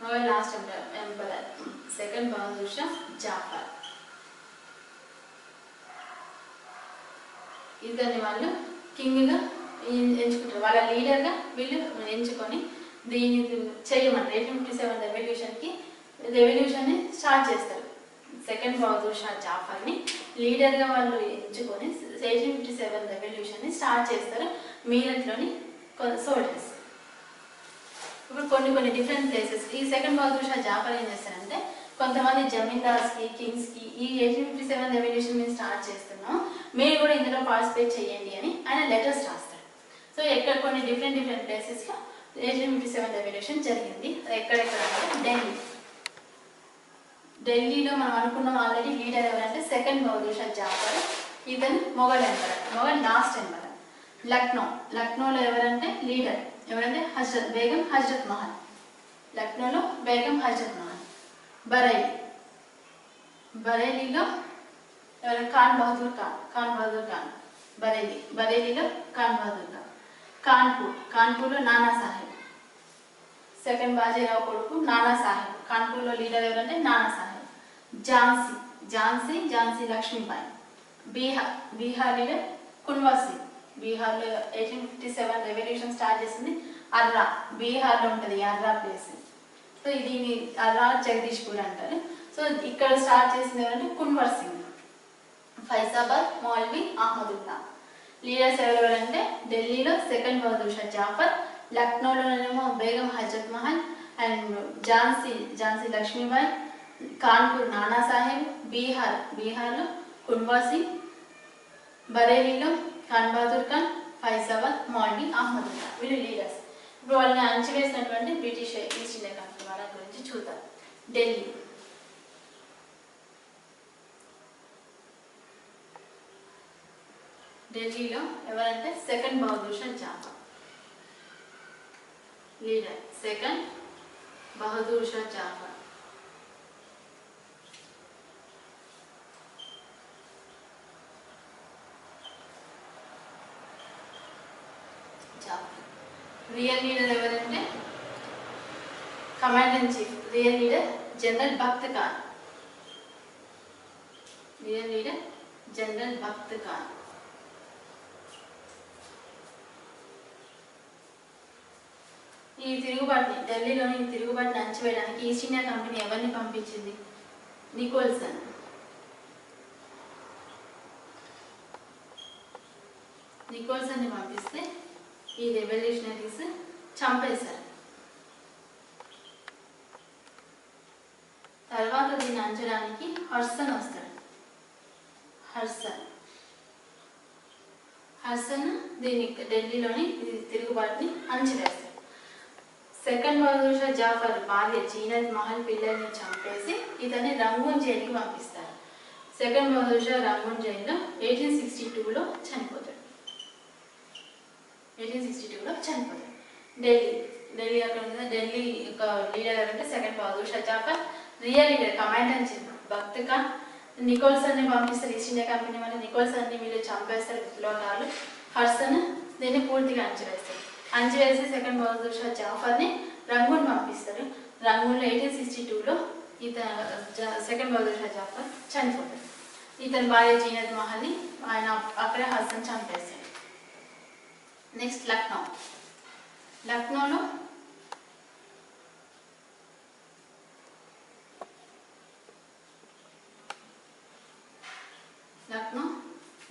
Mughal last emperor second Bahadur Shah Zafar, ఇద్దరిని వాళ్ళు కింగ్గా ఎంచుకుంటారు. వాళ్ళ లీడర్గా వీళ్ళు ఎంచుకొని దీన్ని చేయమంటారు. 1857 రెవల్యూషన్ని స్టార్ట్ చేస్తారు. సెకండ్ బహదూర్ షా జాఫర్ని లీడర్గా వాళ్ళు ఎంచుకొని 1857 రెవల్యూషన్ని స్టార్ట్ చేస్తారు మీరట్లోని సోల్జర్స్. ఇప్పుడు కొన్ని డిఫరెంట్ ప్లేసెస్ ఈ సెకండ్ బహదూర్ షా జాఫర్ ఏం చేస్తారంటే కొంతమంది జమీందార్స్కి కింగ్స్కి ఈ 1857 రెవల్యూషన్ మేము స్టార్ట్ చేస్తున్నాం, మీరు కూడా ఇందులో పార్టిసిపేట్ చేయండి అని ఆయన లెటర్స్ రాస్తారు. సో ఎక్కడ కొన్ని డిఫరెంట్ ప్లేసెస్లో 1857 రెవల్యూషన్ జరిగింది. ఎక్కడెక్కడ అంటే ఢిల్లీలో మనం అనుకున్నాం ఆల్రెడీ లీడర్ ఎవరంటే సెకండ్ బహదూర్ షా జాఫర్, ఇతను మొఘల్ లాస్ట్ ఎంపరర్. లక్నోలో ఎవరంటే లీడర్ ఎవరంటే బేగం హజ్రత్ మహల్, లక్నోలో బేగం హజ్రత్ మహల్. బరేలీలో ఎవరైనా ఖాన్ బహదూర్ ఖాన్ బరేలీలో ఖాన్ బహదూర్ ఖాన్, కాన్పూర్లో నానా సాహెబ్, సెకండ్ బాజీరావు కొడుకు నానా సాహెబ్. కాన్పూర్లో లీడర్ ఎవరంటే నానా సాహెబ్. ఝాన్సీ లక్ష్మీబాయి. బీహార్ లీడర్ కున్వర్ సింగ్. బీహార్లో 1857 రెవల్యూషన్ స్టార్ట్ చేసింది అర్రా, బీహార్లో ఉంటుంది అర్రా ప్లేస్. సో దీన్ని అర్రా జగదీష్పూర్ అంటారు. సో ఇక్కడ స్టార్ట్ చేసింది ఎవరంటే కున్వర్ సింగ్. ఫైజాబాద్ మౌల్వీ అహ్మదుల్లా. లీడర్స్ ఎవరెవరంటే ఢిల్లీలో సెకండ్ బహదూర్ షా జాఫర్, లక్నోలోనేమో బేగం హజరత్ మహల్ అండ్ ఝాన్సీ లక్ష్మీబాయి, కాన్పూర్ నానా సాహెబ్, బీహార్లో కున్వా సింగ్, బరేలీలో ఖాన్ బహదూర్ ఖాన్, ఫైజాబాద్ మౌల్వీ అహ్మదుల్లా, వీళ్ళు లీడర్స్. ఇప్పుడు వాళ్ళని అణచివేసినటువంటి బ్రిటిష్ ఈస్ట్ ఇండియా కంపెనీ వాళ్ళ గురించి చూద్దాం. ఢిల్లీలో ఎవరంటే second Bahadur Shah Zafar leader. Second Bahadur Shah Zafar. Real leader ఎవరంటే commander in chief. Real leader general Bakht Khan. Real leader general Bakht Khan. ఈ తిరుగుబాటుని ఢిల్లీలోని ఈ తిరుగుబాటుని అణచివేయడానికి ఈస్ట్ ఇండియా కంపెనీ ఎవరిని పంపించింది? నికోల్సన్. నికోల్సన్ని పంపిస్తే ఈ రెవల్యూషనరీస్ చంపేశారు. తర్వాత దీన్ని అంచడానికి హడ్సన్ వస్తాడు. హడ్సన్ దీన్ని ఢిల్లీలోని తిరుగుబాటుని అణచివేస్తాడు. సెకండ్ బహదూర్ షా జాఫర్ భార్య జీనత్ మహల్ పిల్లల్ని చంపేసి ఇతన్ని రంగూన్ జైలుకి పంపిస్తారు. సెకండ్ బహదూర్ షా రంగూన్ జైల్లో 1862లో చనిపోతాడు. ఢిల్లీ అక్కడ ఉంది. ఢిల్లీ యొక్క లీడర్ ఎవరంటే second Bahadur Shah Zafar. Real leader commander in chief Bakht Khan. నికోల్సన్ని పంపిస్తారు ఈస్ట్ ఇండియా కంపెనీ వాళ్ళు. నికోల్సన్ని వీళ్ళు చంపేస్తారు విప్లవకారులు. హడ్సన్ దీన్ని పూర్తిగా అంచివేసి సెకండ్ బహదూర్ షా జాఫర్ని రంగూన్ పంపిస్తారు. రంగూన్లో 1862లో సెకండ్ బహదూర్ షా జాఫర్ చనిపోతాడు. ఇతని భార్య జీనత్ మహల్ని ఆయన అక్కడే హడ్సన్ చంపేస్తాడు. నెక్స్ట్ లక్నోలో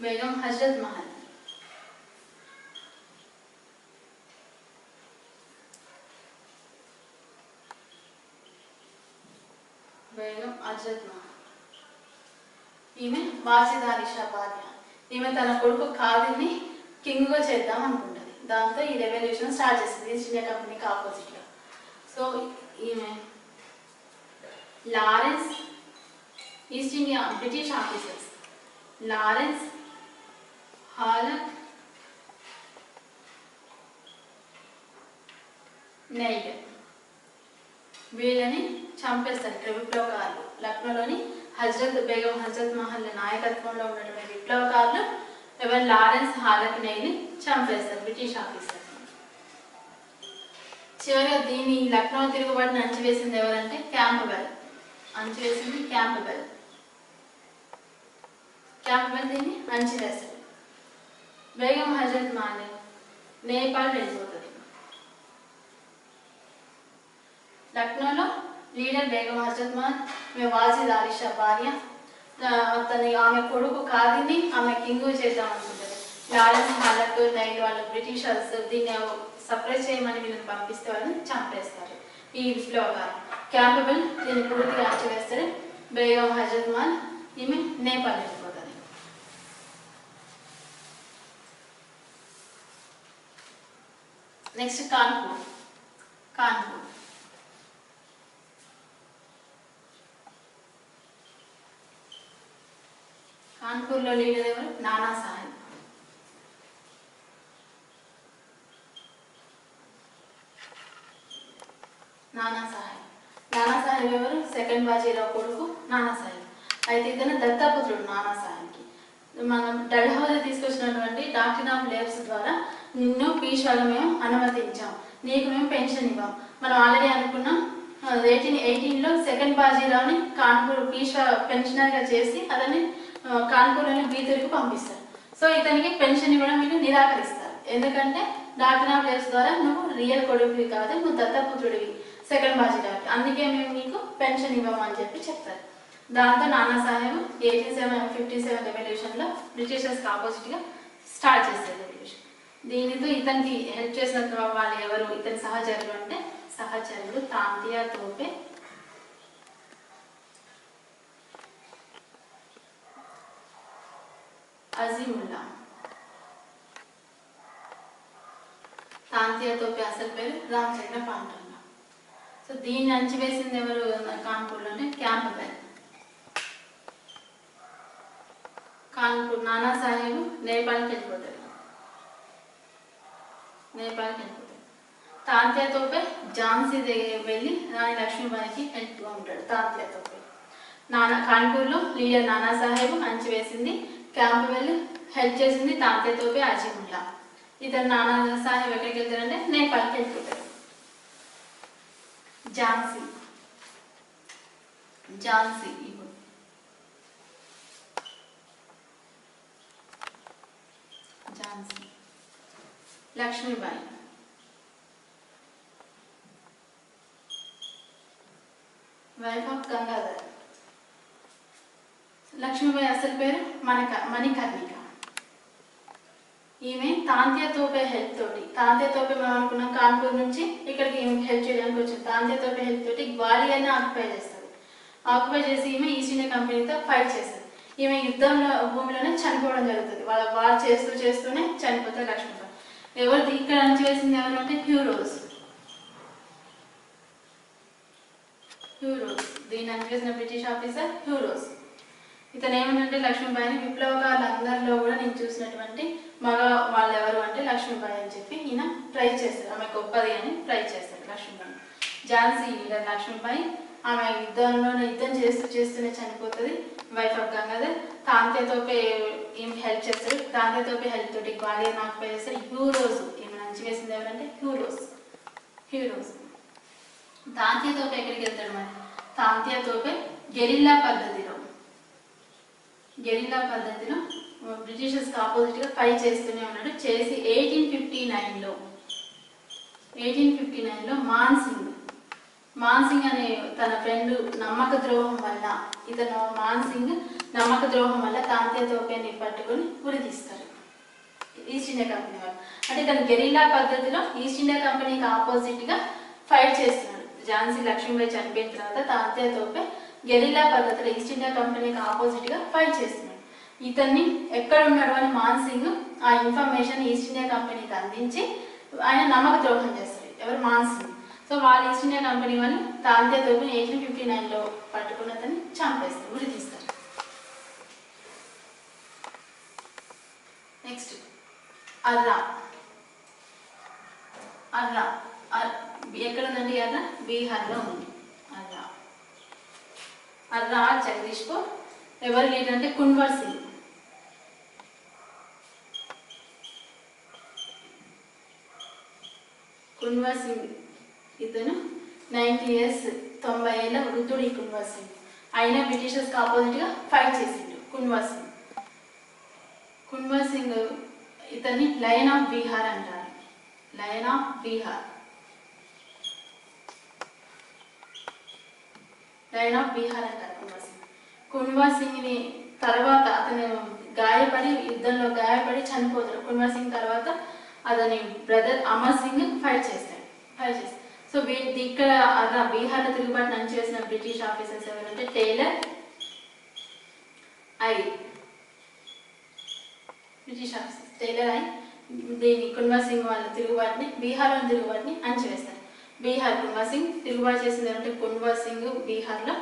బేగం హజరత్ మహల్. ఈమె వాసిదారి షా భార్య. ఈమె తన కొడుకు ఖాదీని కింగ్గా చేద్దాం అనుకుంటుంది. దాంతో ఈ రెవల్యూషన్ స్టార్ట్ చేస్తుంది ఈస్ట్ ఇండియా కంపెనీకి ఆపోజిట్గా. సో ఈమె Lawrence East India British officers Lawrence, Hallack, knight వీళ్ళని చంపేస్తారు విప్లవకారులు. లక్నోలోని బేగం హజరత్ మహల్ నాయకత్వంలో ఉన్నటువంటి విప్లవకారులు ఎవరు లారెన్స్, హాలక్, నైట్ని చంపేస్తారు బ్రిటిష్ ఆఫీసర్స్. చివరిగా దీని లక్నో తిరుగుబాటుని అంచివేసింది ఎవరంటే క్యాంప్బెల్. క్యాంప్బెల్ దీన్ని అంచివేస్తాడు. బేగం హజరత్ మహల్ నేపాల్ వెళ్ళిపోతుంది. లక్నోలో లీడర్ బేగం హజరత్ మహల్, వాజిద్ అలీ షా భార్య. ఆమె కొడుకు ఖాదీని ఆమె కింగ్ చేద్దాం అనుకుంటుంది. లారెన్స్, హాలక్, నైట్ వాళ్ళు బ్రిటిషర్స్ దీన్ని సప్రెస్ చేయమని వీళ్ళని పంపిస్తే వాళ్ళని చంపేస్తారు ఈ విప్లవకారు. క్యాంప్బెల్ దీన్ని పూర్తిగా అంచివేస్తారు. బేగం హజరత్ మహల్ ఈమె నేపాల్ వెళ్ళిపోతుంది. నెక్స్ట్ కాన్పూర్. కాన్పూర్లో లీడర్ ఎవరు? నానా సాహెబ్. నానా సాహెబ్ ఎవరు? సెకండ్ బాజీరావు కొడుకు నానా సాహెబ్. అయితే ఇతను దత్తపుత్రుడు నానా సాహెబ్కి. మనం డల్హౌజీ తీసుకొచ్చినటువంటి డాక్టర్ ఆఫ్ లేబ్స్ ద్వారా నిన్ను పీషాలు మేము అనుమతించాం, నీకు మేము పెన్షన్ ఇవ్వం. మనం ఆల్రెడీ అనుకున్నాం 1818లో సెకండ్ బాజీరావుని కాన్పూర్ పీషా పెన్షనర్గా చేసి అతన్ని కాన్పూర్లోని బీదర్కి పంపిస్తారు. సో ఇతనికి పెన్షన్ ఇవ్వడం వీళ్ళు నిరాకరిస్తారు. ఎందుకంటే డాక్టర్ ఆఫ్ లేబ్స్ ద్వారా నువ్వు రియల్ కొడుకువి కాదు, నువ్వు దత్తపుత్రుడివి సెకండ్ బాజీరావుకి, అందుకే మేము నీకు పెన్షన్ ఇవ్వమని చెప్పి చెప్తారు. దాంతో నానా సాహెబ్ 1857 రెవల్యూషన్లో బ్రిటిషర్స్కి ఆపోజిట్గా స్టార్ట్ చేస్తారు రెవల్యూషన్. దీనితో ఇతనికి హెల్ప్ చేసిన వాళ్ళు ఎవరు? ఇతని సహచరులు అంటే సహచరుడు తాంతియా తోపే అజీముల్లా. తాంతియా తోపే అసలు పేరు రామచంద్ర పాండ్రంగ. సో దీన్ని అంచివేసింది ఎవరు కాన్పూర్లోనే? క్యాంప్బెల్. కాన్పూర్ నానా సాహెబ్ నేపాల్కి వెళ్ళిపోతారు. తాంతియా తోపే ఝాన్సీ వెళ్ళి రాణి లక్ష్మీబాయికి హెల్ప్గా ఉంటాడు. Tantia Tope కాన్పూర్లో leader Nana Saheb అంచివేసింది. Campbell help చేసింది తాంతియా తోపే అజీముల్లా. ఇతను నానా సాహెబ్ ఎక్కడికి వెళ్తారంటే నేపాల్కి వెళ్ళిపోతారు. ఝాన్సీ లక్ష్మీబాయి. Wife of Gangadhar. లక్ష్మీబాయి అసలు పేరు మణికర్ణిక. ఈమె తాంతియా తోపే హెల్ప్ తోటి, తాంతియా తోపే మనం అనుకున్నాం కాన్పూర్ నుంచి ఇక్కడికి ఈమె హెల్ప్ చేయడానికి వచ్చింది. తాంతియా తోపే హెల్ప్ తోటి గ్వాలియర్ని ఆక్యుపై చేస్తారు. ఆక్యుపై చేసి ఈమె ఈస్ట్ ఇండియా కంపెనీతో ఫైట్ చేస్తారు. ఈమె యుద్ధంలో భూమిలోనే చనిపోవడం జరుగుతుంది. వాళ్ళ వార్ చేస్తూనే చనిపోతారు లక్ష్మీబాయి. ఎవరు ఇక్కడ అంచివేసింది ఎవరు అంటే హ్యూరోస్. దీన్ని అంచివేసిన బ్రిటిష్ ఆఫీసర్ హ్యూరోస్. ఇతను ఏమంటే లక్ష్మీబాయిని విప్లవకారులందరిలో కూడా నేను చూసినటువంటి మగ వాళ్ళు ఎవరు అంటే లక్ష్మీబాయి అని చెప్పి ఈయన ట్రై చేస్తారు. ఆమె గొప్పది అని ట్రై చేస్తారు లక్ష్మీబాయి. ఝాన్సీ లీడర్ లక్ష్మీబాయి. ఆమె యుద్ధం చేస్తూనే చనిపోతుంది. Wife of Gangadhar. తాంతియా తోపే ఈమె హెల్ప్ చేస్తారు. తాంతియా తోపే హెల్ప్ తోటి గ్వాలియర్ ఆక్యుపై చేస్తారు. హ్యూరోస్ ఈమె అంచివేసింది ఎవరంటే హ్యూరోస్. తాంతియా తోపే ఎక్కడికి వెళ్తాడు మరి? తాంతియా తోపే గెరిల్లా పద్ధతిలో బ్రిటిషర్స్కి ఆపోజిట్గా ఫైట్ చేస్తూనే ఉన్నాడు. చేసి 1859లో మాన్సింగ్ అనే తన ఫ్రెండ్ నమ్మక ద్రోహం వల్ల తాంతియా తోపేని పట్టుకొని ఉరితీస్తారు ఈస్ట్ ఇండియా కంపెనీ వాళ్ళు. అంటే తను గెరిల్లా పద్ధతిలో ఈస్ట్ ఇండియా కంపెనీకి ఆపోజిట్గా ఫైట్ చేస్తున్నాడు. ఝాన్సీ లక్ష్మీబాయి చనిపోయిన తర్వాత తాంతియా తోపే గెరిల్లా పద్ధతిలో ఈస్ట్ ఇండియా కంపెనీకి ఆపోజిట్గా ఫైట్ చేస్తున్నాడు. ఇతన్ని ఎక్కడ ఉన్నాడు అని మాన్సింగ్ ఆ ఇన్ఫర్మేషన్ ఈస్ట్ ఇండియా కంపెనీకి అందించి ఆయన నమ్మక ద్రోహం చేస్తారు. ఎవరు? మాన్సింగ్. సో వాళ్ళు ఈస్ట్ ఇండియా కంపెనీ వాళ్ళు తాంతియా తోపేని 1859లో పట్టుకున్న అతన్ని చంపేస్తారు, ఉరితీస్తారు. నెక్స్ట్ అర్రా ఎక్కడ ఉందండి? బీహార్లో ఉంది. అర్రా జగదీష్పూర్. ఎవరు లీడర్ అంటే కున్వర్ సింగ్. ఇతను 90 years 90 ఏళ్ళ వృద్ధుడు. ఈ కున్వర్ సింగ్ ఆయన బ్రిటిషర్స్కి ఆపోజిట్గా ఫైట్ చేసిండు. కున్వర్ సింగ్ ఇతన్ని లయన్ ఆఫ్ బీహార్ అంటారు. కున్వర్ సింగ్ని తర్వాత అతను యుద్ధంలో గాయపడి చనిపోతాడు. కున్వర్ సింగ్ తర్వాత అతని బ్రదర్ అమర్ సింగ్ ఫైట్ చేస్తాడు. సో ఇక్కడ బీహార్లో తిరుగుబాటు చేసిన బ్రిటిష్ ఆఫీసర్స్ ఎవరంటే టేలర్ ఐ. దీన్ని కున్వర్ సింగ్ వాళ్ళ బీహార్లోని తిరుగుబాటుని అణచివేస్తారు. కున్వర్ సింగ్ తిరుగుబాటు చేసింది అంటే కున్వర్ సింగ్ బీహార్లో.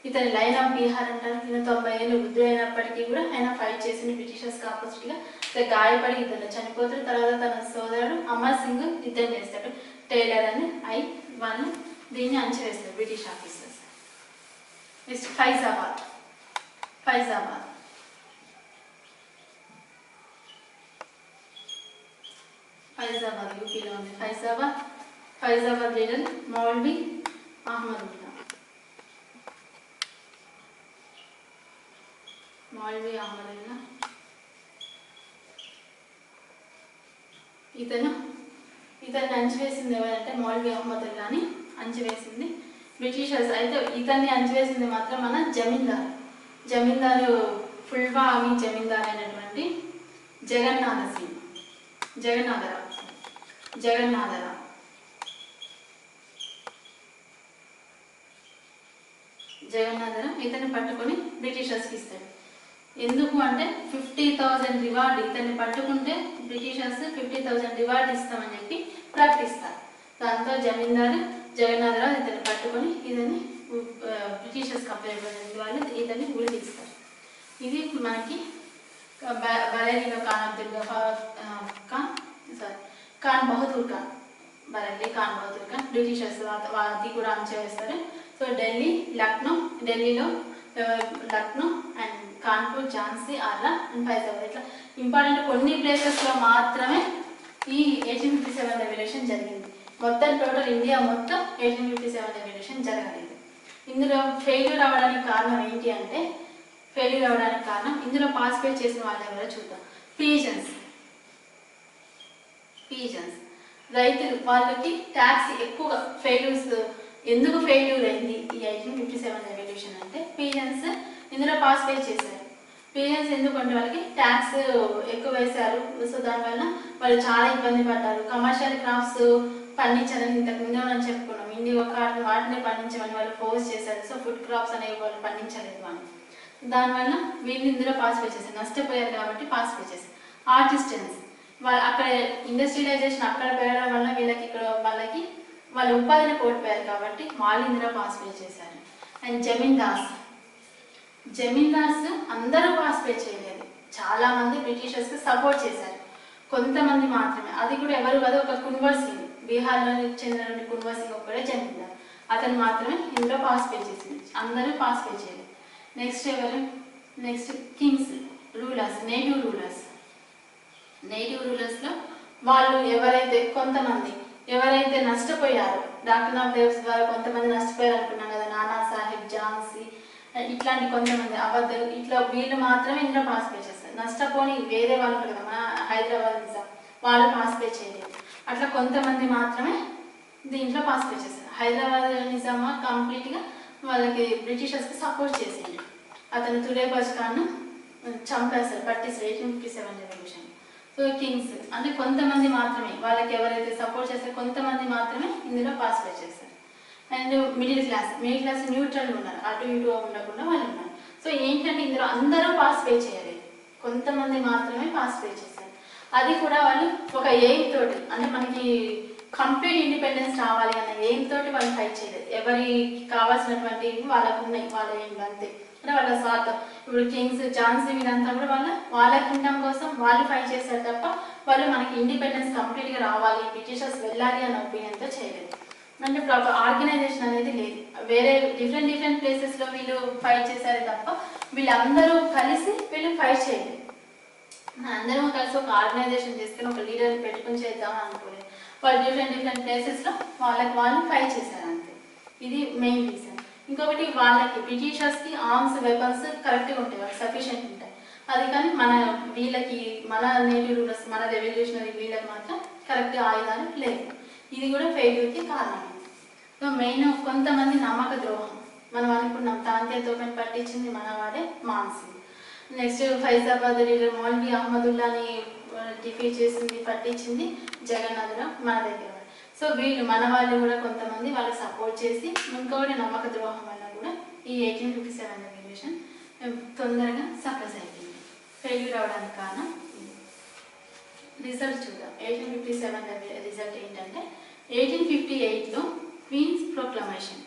ఇతని లైన్ ఆఫ్ బీహార్ అంటారు. ఈయన 90 ఏళ్ళు వృద్ధులైనప్పటికీ కూడా ఆయన ఫైట్ చేసిన బ్రిటిషర్స్కి ఆపోజిట్గా గాయపడి యుద్ధంలో చనిపోతాడు. తర్వాత తన సోదరుడు అమర్ సింగ్ యుద్ధం చేస్తాడు. టేలర్ అని వాళ్ళు దీన్ని అణచివేస్తారు బ్రిటిష్ ఆఫీసర్స్. నెక్స్ట్ ఫైజాబాద్ యూపీలో ఉంది. ఫైజాబాద్ లీడర్ మౌల్వీ అహ్మదుల్లా. ఇతన్ని అంచివేసింది ఎవరంటే మౌల్వీ అహ్మదుల్లాని అంచివేసింది బ్రిటిషర్స్. అయితే ఇతన్ని అంచివేసింది మాత్రం మన జమీందారు ఫుల్వామి జమీందారు అయినటువంటి జగన్నాథరావు. జగన్నాథరావు ఇతన్ని పట్టుకొని బ్రిటిషర్స్కి ఇస్తాడు. ఎందుకు అంటే 50,000 రివార్డ్, ఇతన్ని పట్టుకుంటే బ్రిటిషర్స్ 50,000 రివార్డ్ ఇస్తామని చెప్పి ప్రకటిస్తారు. దాంతో జమీందారు జగన్నాథరావు ఇతన్ని పట్టుకొని ఇతన్ని బ్రిటిషర్స్కి అప్పచెప్పే వాళ్ళు ఇతన్ని ఉరి తీస్తారు. ఇది మనకి బరేలీలో ఖాన్ అబ్దుల్ గఫార్ ఖాన్ బహదూర్ ఖాన్, బరేలీ ఖాన్ బహదూర్ ఖాన్ బ్రిటిషర్స్ అది కూడా అణచివేస్తారు. సో ఢిల్లీలో లక్నో అండ్ కాన్పూర్, ఝాన్సీ, ఆగ్రా అండ్ ఫైజాబాద్ ఇట్లా ఇంపార్టెంట్ కొన్ని ప్లేసెస్లో మాత్రమే ఈ 1857 రెవల్యూషన్ జరిగింది. మొత్తం టోటల్ ఇండియా మొత్తం 1857 రెవల్యూషన్ జరగలేదు. ఇందులో ఫెయిల్యూర్ అవ్వడానికి కారణం ఏంటి అంటే, ఇందులో పార్టిసిపేట్ చేసిన వాళ్ళు ఎవరో చూద్దాం. పీజన్స్ రైతులు, వాళ్ళకి ట్యాక్స్ ఎక్కువగా ఎందుకు ఫెయిల్యూర్ అయింది ఈ 1857 రెవల్యూషన్ అంటే, పీజన్స్ ఇందులో పార్టిసిపేట్ చేశారు. పీజన్స్ ఎందుకంటే వాళ్ళకి ట్యాక్స్ ఎక్కువ వేశారు. సో దానివల్ల వాళ్ళు చాలా ఇబ్బంది పడ్డారు. కమర్షియల్ క్రాప్స్ పండించాలని ఇంతకు ముందే మనం చెప్పుకున్నాం. ఇండియా వాటిని పండించమని వాళ్ళు ఫోర్స్ చేశారు. సో ఫుడ్ క్రాప్స్ అనేవి వాళ్ళు పండించలేదు అని, దానివల్ల వీళ్ళు ఇందులో పార్టిసిపేట్ చేశారు. నష్టపోయారు కాబట్టి పార్టిసిపేట్ చేశారు. ఆర్టిస్టన్స్, వాళ్ళు అక్కడ ఇండస్ట్రియలైజేషన్ అక్కడ పెరగడం వల్ల వాళ్ళకి వాళ్ళ ఉపాధిని కోల్పోయారు కాబట్టి వాళ్ళు ఇందులో పార్టిసిపేట్ చేశారు. అండ్ జమీందార్స్ అందరూ పార్టిసిపేట్ చేయలేదు. చాలా మంది బ్రిటిషర్స్కి సపోర్ట్ చేశారు, కొంతమంది మాత్రమే. అది కూడా ఎవరు కాదు, ఒక కున్వర్ సింగ్, బీహార్లో చెందిన కున్వర్ సింగ్ ఒక్కడే జమీందార్, అతను మాత్రమే ఇందులో పార్టిసిపేట్ చేసింది. అందరూ పార్టిసిపేట్ చేయలేదు. నెక్స్ట్ కింగ్స్, రూలర్స్, నేటివ్ రూలర్స్లో వాళ్ళు ఎవరైతే నష్టపోయారో, డాక్టర్ ఆఫ్ దేవ్స్ ద్వారా కొంతమంది నష్టపోయారు అనుకున్నాం కదా, నానా సాహెబ్, ఝాన్సీ ఇట్లాంటి కొంతమంది అవధులు, ఇట్లా వీళ్ళు మాత్రమే ఇందులో పార్టిసిపేట్ చేస్తారు. నష్టపోని వేరే వాళ్ళు ఉంటారు కదా, మన హైదరాబాద్ నిజాం, వాళ్ళు పార్టిసిపేట్ చేయలేదు. అట్లా కొంతమంది మాత్రమే దీంట్లో పార్టిసిపేట్ చేస్తారు. హైదరాబాద్ నిజామా కంప్లీట్గా వాళ్ళకి బ్రిటిషర్స్కి సపోర్ట్ చేసింది. అతను తులేబాజ్ ఖాన్ చంపేస్తారు, పట్టేస్తారు 1857 రెవల్యూషన్. సో కింగ్స్ అంటే కొంతమంది మాత్రమే, వాళ్ళకి ఎవరైతే సపోర్ట్ చేస్తారో కొంతమంది మాత్రమే ఇందులో పార్టిసిపేట్ చేస్తారు. అండ్ మిడిల్ క్లాస్ న్యూట్రల్ ఉన్నారు, అటు ఇటు ఉండకుండా వాళ్ళు ఉన్నారు. సో ఏంటంటే ఇందులో అందరూ పార్టిసిపేట్ చేయలేదు, కొంతమంది మాత్రమే పార్టిసిపేట్ చేశారు. అది కూడా వాళ్ళు ఒక ఎయిమ్ తోటి, అంటే మనకి కంప్లీట్ ఇండిపెండెన్స్ రావాలి అన్న ఎయిమ్ తోటి వాళ్ళు ఫైట్ చేయలేదు. ఎవరికి కావాల్సినటువంటి వాళ్ళకు ఉన్నాయి, వాళ్ళ ఎయిమ్ అంతే, అంటే వాళ్ళ స్వార్థం. ఇప్పుడు కింగ్స్, ఝాన్సీ వీళ్ళంతా కూడా వాళ్ళ కింగ్డమ్ కోసం వాళ్ళు ఫైట్ చేశారు తప్ప వాళ్ళు మనకి ఇండిపెండెన్స్ కంప్లీట్గా రావాలి, బ్రిటిషర్స్ వెళ్ళాలి అన్న ఒపీనియన్తో చేయలేదు. అంటే ప్రాపర్ ఆర్గనైజేషన్ అనేది లేదు. వేరే డిఫరెంట్ ప్లేసెస్లో వీళ్ళు ఫైట్ చేశారు తప్ప వీళ్ళందరూ కలిసి వీళ్ళు ఫైట్ చేయలేదు. అందరం కలిసి ఒక ఆర్గనైజేషన్ చేసుకుని ఒక లీడర్ని పెట్టుకుని చేద్దామని అనుకోలేదు. వాళ్ళు డిఫరెంట్ ప్లేసెస్లో వాళ్ళు ఫైట్ చేశారు అంతే. ఇది మెయిన్ రీజన్. ఇంకొకటి, వాళ్ళకి బ్రిటిషర్స్కి ఆర్మ్స్, వెపన్స్ కరెక్ట్గా ఉంటాయి, వాళ్ళకి సఫిషియెంట్ ఉంటాయి. అది కానీ మన నేటివ్ రూలర్స్, మన రెవల్యూషనరీ వీళ్ళకి మాత్రం కరెక్ట్ ఆయుధాలు లేవు. ఇది కూడా ఫెయిల్యూర్కి కారణం. సో మెయిన్ కొంతమంది నమ్మక ద్రోహం, మనం అనుకున్నాం తాంతియా తోపెని పట్టించింది మనవాడే మాన్ సింగ్. నెక్స్ట్ ఫైజాబాద్ లీడర్ మౌల్వీ అహ్మదుల్లాని డిఫీట్ చేసింది, పట్టించింది జగన్నాథరావు మన దగ్గర. సో వీళ్ళు మన వాళ్ళు కూడా కొంతమంది వాళ్ళకి సపోర్ట్ చేసి, ఇంకొకటి నమ్మక ద్రోహం వల్ల కూడా ఈ 1857 రెవల్యూషన్ తొందరగా సక్సెస్ అయిపోయింది. ఫెయిల్యూర్ అవడానికి కారణం రిజల్ట్ చూద్దాం. 1857 రిజల్ట్ ఏంటంటే 1858లో క్వీన్స్ ప్రొక్లమేషన్.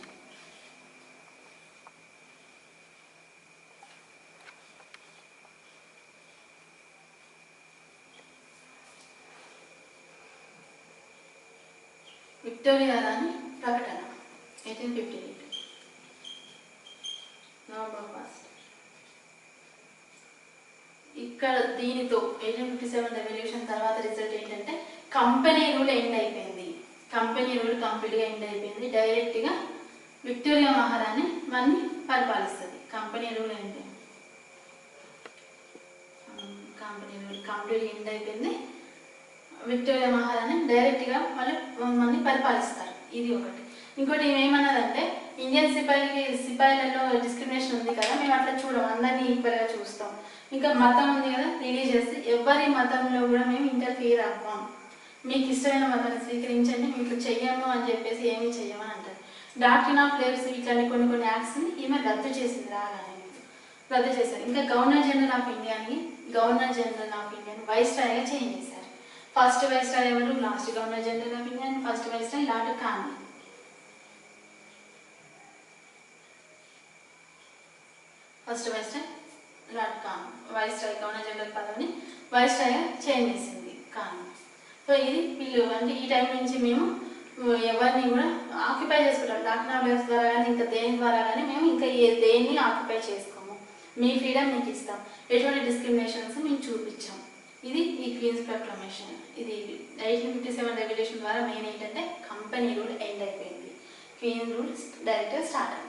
విక్టోరియా రాణి ప్రకటన 1858 నవంబర్ 1. ఇక్కడ దీనితో 1857 రెవల్యూషన్ తర్వాత రిజల్ట్ ఏంటంటే కంపెనీ రూల్ ఎండ్ అయిపోయింది. కంపెనీ రూల్ కంప్లీట్గా ఎండ్ అయిపోయింది. డైరెక్ట్గా విక్టోరియా మహారాణి మనని పరిపాలిస్తుంది. కంపెనీ రూల్ ఎండ్ కంప్లీట్గా ఎండ్ అయిపోయింది. విక్టోరియా మహారాణి డైరెక్ట్గా మనని పరిపాలిస్తారు. ఇది ఒకటి. ఇంకోటి ఏమన్నదంటే, ఇండియన్ సిపాయిలలో డిస్క్రిమినేషన్ ఉంది కదా, మేము అట్లా చూడం, అందరినీ ఈక్వల్గా చూస్తాం. ఇంకా మతం ఉంది కదా, రిలీజియస్, ఎవరి మతంలో కూడా మేము ఇంటర్ఫియర్ అవ్వం, మీకు ఇష్టమైన మతాన్ని స్వీకరించండి, మీకు చెయ్యము అని చెప్పేసి ఏమీ చెయ్యమని అంటారు. డాక్ట్రిన్ ఆఫ్ లేయర్స్ ఇట్లాంటి కొన్ని యాక్ట్స్ని ఈమె రద్దు చేసింది రాగానే రద్దు చేశారు. ఇంకా గవర్నర్ జనరల్ ఆఫ్ ఇండియాని వైస్రాయ్గా చేంజ్ చేశారు. ఫస్ట్ వైస్రాయ్ ఎవరు? Last governor general of India. First viceroy lord Conway. First viceroy lord Conway. Viceroy governor general పదవిని వైస్రాయ్గా చేంజ్ చేసింది కాన్వే. సో ఇది వీళ్ళు అంటే ఈ టైం నుంచి మేము ఎవరిని కూడా ఆక్యుపై చేసుకుంటాం. డాక్టర్ ఆఫ్ లేయర్స్ ద్వారా కానీ ఇంకా దేని ద్వారా కానీ మేము ఇంకా దేన్ని ఆక్యుపై చేసుకోము. మీ ఫ్రీడమ్ మీకు ఇస్తాం. ఎటువంటి డిస్క్రిమినేషన్స్ మేము చూపించాం. ఇది ఈ క్వీన్స్ ప్రొక్లమేషన్. ఇది 1857 రెగ్యులేషన్ ద్వారా మెయిన్ ఏంటంటే కంపెనీ రూల్ ఎండ్ అయిపోయింది. క్వీన్ రూల్ డైరెక్ట్గా స్టార్ట్ అయింది.